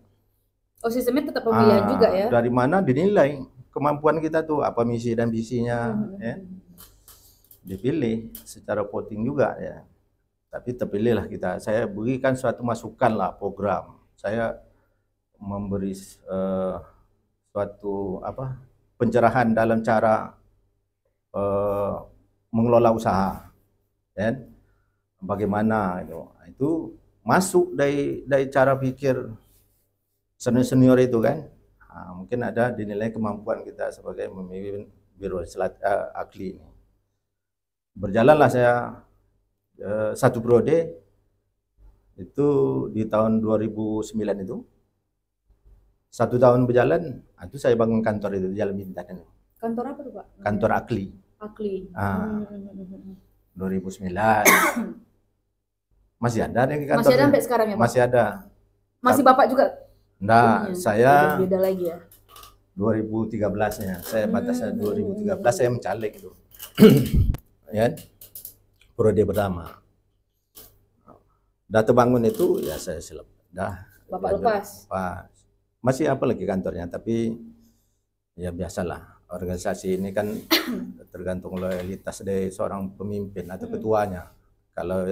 Oh, sistemnya tetap pemilihan juga ya? Dari mana dinilai kemampuan kita tuh, apa misi dan visinya, ya. Dipilih secara voting juga ya. Tapi terpilihlah kita. Saya berikan suatu masukan lah program. Saya memberi suatu pencerahan dalam cara mengelola usaha, ya. Bagaimana itu masuk dari cara pikir senior itu kan. Nah, mungkin ada dinilai kemampuan kita sebagai memimpin biro akli ini. Berjalanlah saya satu periode itu di tahun 2009 itu. 1 tahun berjalan, itu saya bangun kantor itu di Jalan Bintan. Kantor apa tuh Pak? Kantor akli. Akli. 2009. Masih ada nih kantor. Masih ada sampai sekarang ya Pak? Masih ada. Masih Bapak juga? Enggak, saya beda lagi ya. 2013-nya. Saya batasnya 2013 saya mencaleg itu. Ya. Periode pertama. Udah terbangun itu ya saya Bapak lepas. Masih apa lagi kantornya, tapi ya biasalah. Organisasi ini kan tergantung loyalitas dari seorang pemimpin atau ketuanya. Kalau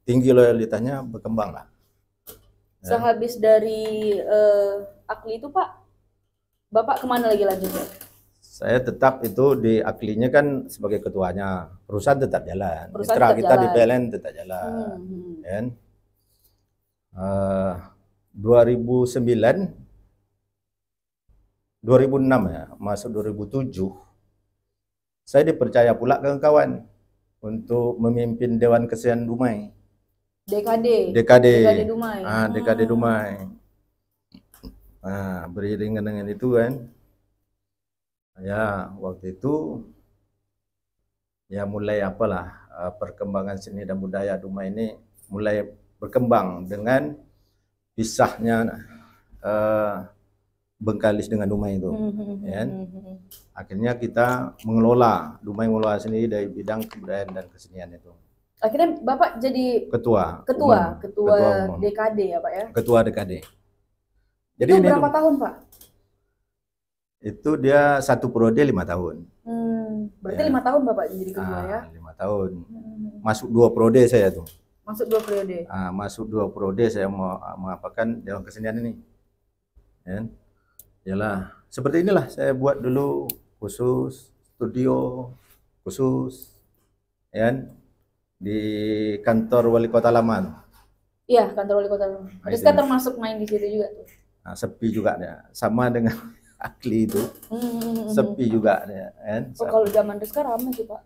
tinggi loyalitasnya, berkembang lah. Ya. Sehabis dari akli itu Pak, Bapak kemana lagi lanjutnya? Saya tetap itu di aklinya kan sebagai ketuanya. Perusahaan tetap jalan. Perusahaan Mitra kita di PLN tetap jalan. 2006 ya, masuk 2007, saya dipercaya pula ke kawan untuk memimpin Dewan Kesenian Dumai. DKD Dumai. DKD Dumai. Beriringan dengan itu kan, ya waktu itu ya mulai apalah perkembangan seni dan budaya Dumai ini mulai berkembang dengan pisahnya Bengkalis dengan Dumai itu, ya. Akhirnya kita Dumai mengelola sendiri dari bidang kebudayaan dan kesenian itu. Akhirnya Bapak jadi ketua umum. DKD ya Pak ya? Ketua DKD. Jadi itu berapa tahun Pak? Itu dia 1 periode 5 tahun. Berarti ya. 5 tahun Bapak jadi ketua ya? 5 tahun. Masuk 2 periode saya tuh. Masuk 2 periode? Masuk 2 periode saya mau mengapakan Dewan Kesenian ini. Ya. Yalah, seperti inilah saya buat dulu khusus, studio khusus, ya, di kantor Wali Kota Lama. Iya, kantor Wali Kota Lama. Rizka termasuk main di situ juga tuh. Sepi juga ya, sama dengan akli itu, sepi juga ya. Kalau zaman Rizka ramai sih Pak.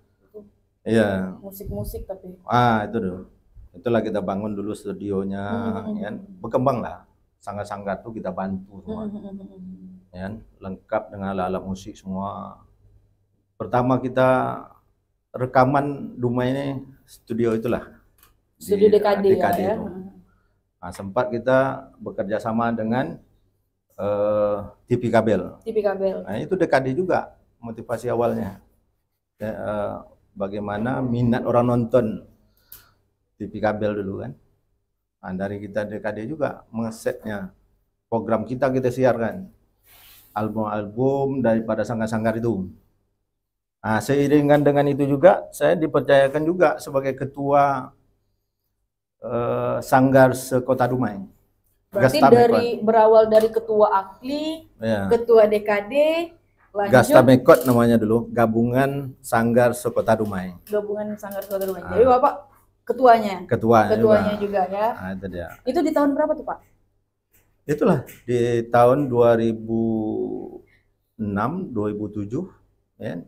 Iya. Musik-musik tapi. Itu dulu. Itulah kita bangun dulu studionya, ya, berkembang lah. Sanggar-sanggar tuh kita bantu semua, ya, lengkap dengan alat musik semua. Pertama kita rekaman Dumai ini studio itulah, studio DKD ya. Itu. Sempat kita bekerja sama dengan TV kabel. Itu DKD juga motivasi awalnya. Bagaimana minat orang nonton TV kabel dulu kan. Dari kita DKD juga mengesetnya program kita siarkan album-album daripada sanggar-sanggar itu. Seiringan dengan itu juga saya dipercayakan juga sebagai ketua sanggar sekota Dumai. Berarti berawal dari ketua akli, ya, ketua DKD, lanjut Gasta Mekot namanya dulu, gabungan sanggar sekota Dumai. Gabungan sanggar sekota Dumai. Jadi Bapak ketuanya juga ya. Itu dia. Itu di tahun berapa tuh Pak? Itulah di tahun 2006, 2007 ya,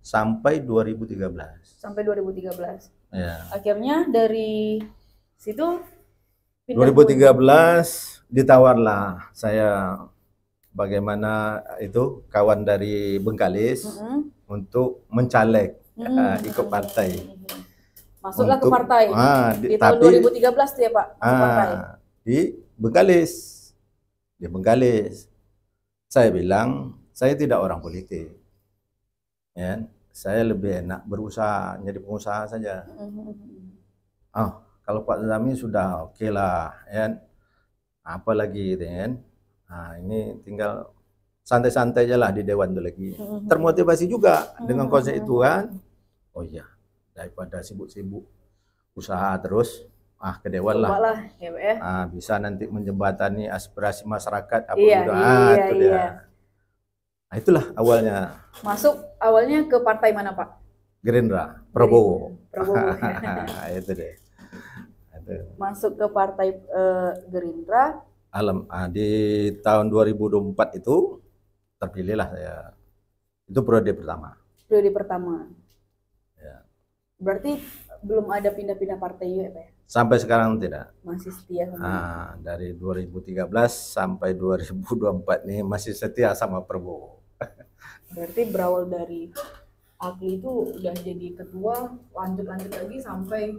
sampai 2013. Sampai 2013. Ya. Akhirnya dari situ 2013 ditawarlah saya bagaimana itu kawan dari Bengkalis untuk mencaleg ikut partai. Masuklah ke partai di tahun 2013 tuh ya Pak? Di Bengkalis. Di Bengkalis. Saya bilang, saya tidak orang politik. Ya, saya lebih enak berusaha, jadi pengusaha saja. Kalau Pak Zami sudah oke lah, ya. Apa lagi gitu ya. Ini tinggal santai-santai aja lah di dewan tuh lagi. Termotivasi juga dengan konsep itu kan. Oh iya, daripada sibuk-sibuk usaha terus, ke dewan lah. Ya. Bisa nanti menjembatani aspirasi masyarakat apa gitu. Itu dia. Nah, itulah awalnya. Masuk awalnya ke partai mana, Pak? Gerindra, Prabowo. Prabowo. Itu deh. Masuk ke partai Gerindra. Di tahun 2024 itu terpilihlah saya. Itu periode pertama. Periode pertama. Ya. Berarti belum ada pindah-pindah partai ya, Pak? Sampai sekarang tidak. Masih setia sama. Dari 2013 sampai 2024 nih masih setia sama Prabowo. Berarti berawal dari Akli itu udah jadi ketua, lanjut lagi sampai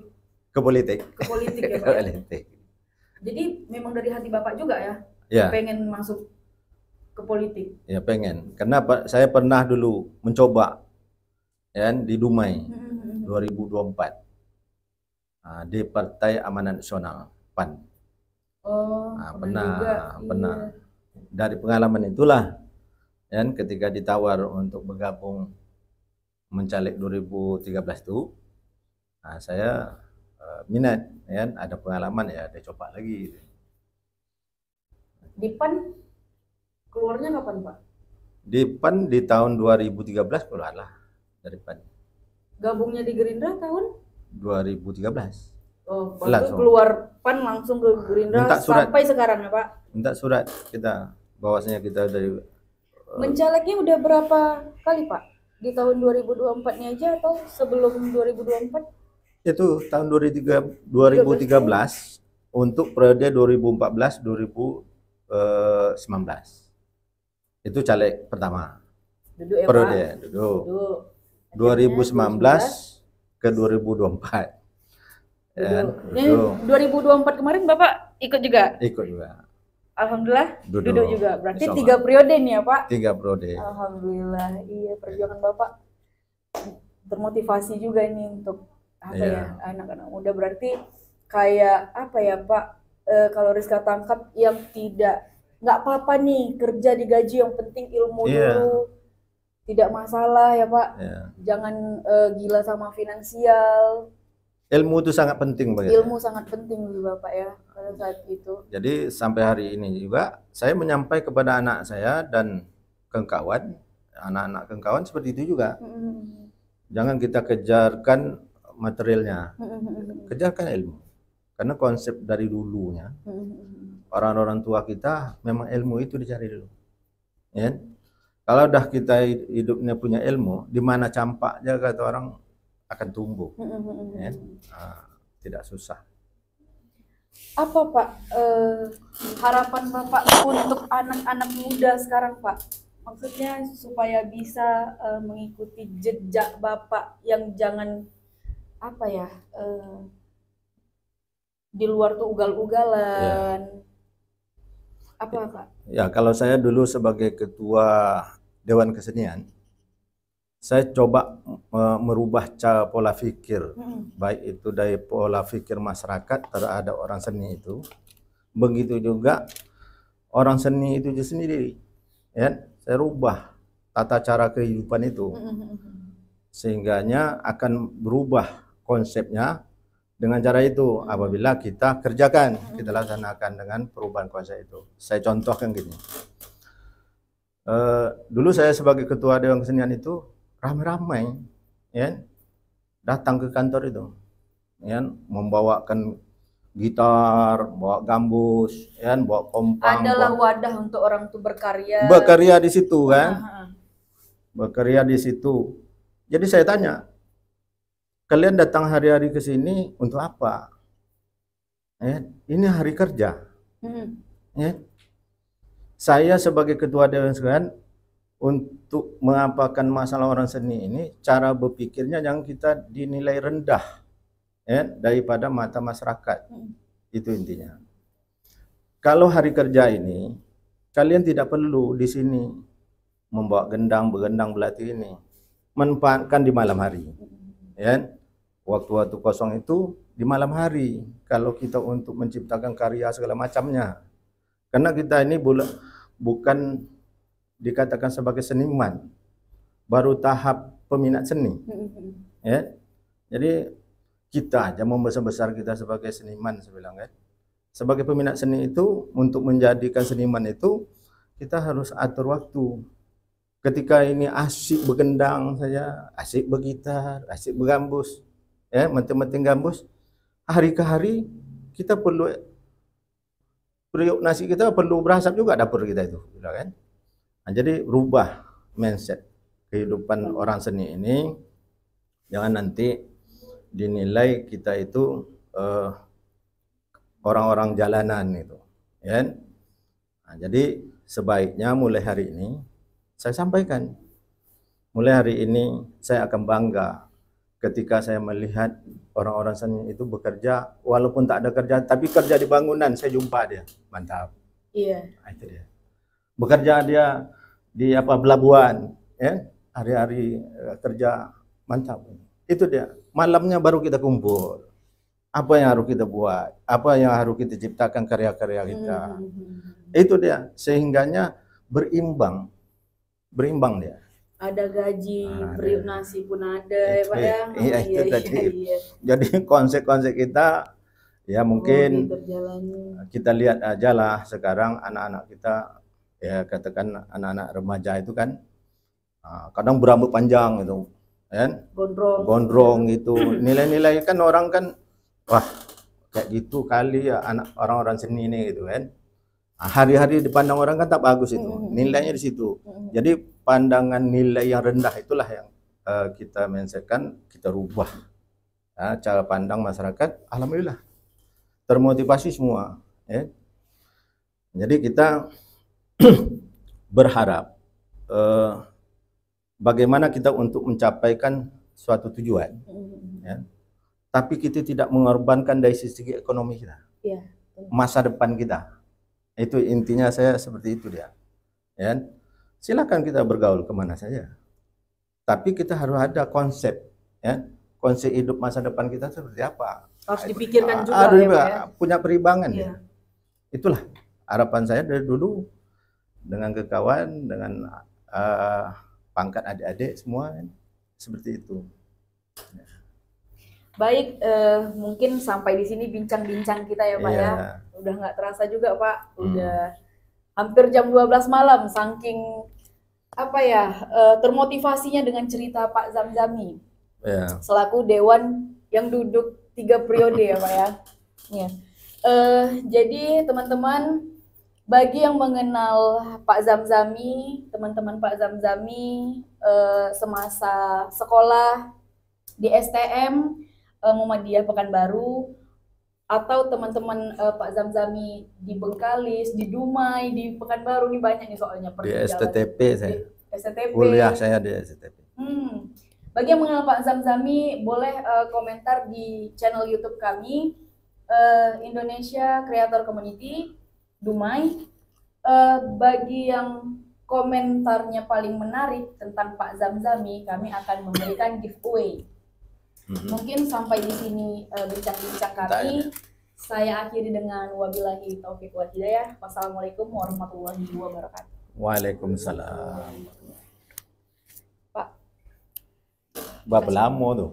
ke politik. Ke politik ya, Pak. Politik. Jadi memang dari hati Bapak juga ya? Ya. Pengen masuk ke politik? Ya pengen. Karena saya pernah dulu mencoba ya, di Dumai 2024 di Partai Amanat Nasional PAN. Pernah. Dari pengalaman itulah ya, ketika ditawar untuk bergabung mencaleg 2013 itu, saya minat ya, ada pengalaman ya, ada coba lagi. Di PAN keluarnya kapan, Pak? Di PAN di tahun 2013 keluarlah dari PAN. Gabungnya di Gerindra tahun 2013. Oh, waktu keluar PAN langsung ke Gerindra sampai sekarang ya, Pak? Minta surat kita, bahwasanya kita dari mencalegnya udah berapa kali, Pak? Di tahun 2024-nya aja atau sebelum 2024? Itu tahun 2013 untuk periode 2014-2019. Itu caleg pertama. Duduk ya, periode, Pak? Duduk. 2019 ke 2024. Duduk. 2024 kemarin Bapak ikut juga? Ikut juga. Alhamdulillah duduk juga. Berarti 3 periode nih ya, Pak? 3 periode. Alhamdulillah. Iya, perjuangan Bapak termotivasi juga ini untuk anak-anak muda. Berarti kayak apa ya, Pak, kalau Rizka tangkap yang nggak apa-apa nih kerja digaji, yang penting ilmu dulu, tidak masalah ya, Pak. Jangan gila sama finansial. Ilmu itu sangat penting bagi ilmu sangat penting bagi Bapak ya pada saat itu. Jadi sampai hari ini juga saya menyampaikan kepada anak saya dan kawan, anak-anak kawan seperti itu juga. Jangan kita kejarkan materialnya, kejarkan ilmu. Karena konsep dari dulunya orang-orang tua kita memang ilmu itu dicari dulu. Ya? Kalau dah kita hidupnya punya ilmu, di mana campak aja kata orang akan tumbuh. Ya? Tidak susah. Apa Pak harapan Bapak untuk anak-anak muda sekarang, Pak? Maksudnya supaya bisa mengikuti jejak Bapak yang jangan apa ya, di luar tuh ugal-ugalan. Apa Pak? Ya, kalau saya dulu sebagai ketua Dewan Kesenian, saya coba merubah cara pola pikir, baik itu dari pola pikir masyarakat terhadap orang seni itu, begitu juga orang seni itu sendiri, ya, saya rubah tata cara kehidupan itu, sehingganya akan berubah konsepnya dengan cara itu apabila kita kerjakan, kita laksanakan dengan perubahan konsep itu. Saya contohkan gini, dulu saya sebagai ketua Dewan Kesenian itu ramai-ramai, ya, datang ke kantor itu, ya, membawakan gitar, bawa gambus, ya, bawa kompang. Adalah wadah untuk orang itu berkarya. Berkarya di situ kan, berkarya di situ. Jadi saya tanya, kalian datang hari-hari ke sini untuk apa? Ya, ini hari kerja. Ya. Saya sebagai ketua Dewan Kesenian untuk mengapakan masalah orang seni ini, cara berpikirnya jangan kita dinilai rendah, ya, daripada mata masyarakat. Itu intinya. Kalau hari kerja ini, kalian tidak perlu di sini membawa gendang, bergendang belati ini, manfaatkan di malam hari, ya. Waktu-waktu kosong itu di malam hari, kalau kita untuk menciptakan karya segala macamnya. Karena kita ini bukan dikatakan sebagai seniman, baru tahap peminat seni. Ya. Jadi kita aja membesar-besar kita sebagai seniman, saya bilang kan. Sebagai peminat seni itu, untuk menjadikan seniman itu, kita harus atur waktu. Ketika ini asik bergendang saja, asik bergitar, asik bergambus, ya, menting-menting gambus, hari ke hari kita perlu periuk nasi, kita perlu berasap juga dapur kita itu, kan? Nah, jadi rubah mindset kehidupan orang seni ini, jangan nanti dinilai kita itu orang-orang jalanan itu, ya. Nah, jadi sebaiknya mulai hari ini saya sampaikan, mulai hari ini saya akan bangga ketika saya melihat orang-orang seni itu bekerja, walaupun tak ada kerjaan, tapi kerja di bangunan, saya jumpa dia, mantap. Iya. Nah, itu dia. Bekerja dia di pelabuhan, ya, hari-hari kerja, mantap. Itu dia. Malamnya baru kita kumpul. Apa yang harus kita buat? Apa yang harus kita ciptakan karya-karya kita? Itu dia. Sehingganya berimbang dia. Ada gaji, periuk nasi pun ada, ya Pak ya. Iya, itu tadi. Iya. Jadi konsep-konsep kita, ya mungkin kita lihat aja lah sekarang anak-anak kita, ya katakan anak-anak remaja itu kan, kadang berambut panjang itu, kan? Gondrong itu. Nilai-nilai kan orang kan, wah kayak gitu kali ya anak orang-orang seni ini gitu kan. Hari-hari dipandang orang kan tak bagus itu, nilainya di situ. Jadi pandangan nilai yang rendah itulah yang kita mindsetkan, kita rubah. Ya, cara pandang masyarakat, alhamdulillah termotivasi semua. Ya. Jadi kita berharap bagaimana kita untuk mencapaikan suatu tujuan, ya. Tapi kita tidak mengorbankan dari sisi ekonomi kita, ya, masa depan kita. Itu intinya saya seperti itu dia. Ya. Silakan kita bergaul kemana saja, tapi kita harus ada konsep, ya, konsep hidup masa depan kita seperti apa. Harus dipikirkan juga, harus ya, punya perimbangan. Ya. Ya. Itulah harapan saya dari dulu dengan kawan, dengan pangkat adik-adik semua, seperti itu. Baik, mungkin sampai di sini bincang-bincang kita ya Pak, ya. Udah nggak terasa juga Pak, udah hampir jam 12 malam, saking termotivasinya dengan cerita Pak Zamzami, selaku dewan yang duduk 3 periode ya Pak ya. Ya. Jadi teman-teman, bagi yang mengenal Pak Zamzami, teman-teman Pak Zamzami semasa sekolah di STM Muhammadiyah Pekanbaru, atau teman-teman Pak Zamzami di Bengkalis, di Dumai, di Pekanbaru, ini banyak nih soalnya. Di STTP saya. STTP. Kuliah saya di STTP. Bagi yang mengenal Pak Zamzami, boleh komentar di channel YouTube kami, Indonesia Creator Community Dumai. Bagi yang komentarnya paling menarik tentang Pak Zamzami, kami akan memberikan giveaway. Mungkin sampai di sini bincang-bincang kami. Saya akhiri dengan wabillahi taufiq wal hidayah. Wassalamualaikum warahmatullahi wabarakatuh. Waalaikumsalam. Pak. Berapa lama tuh?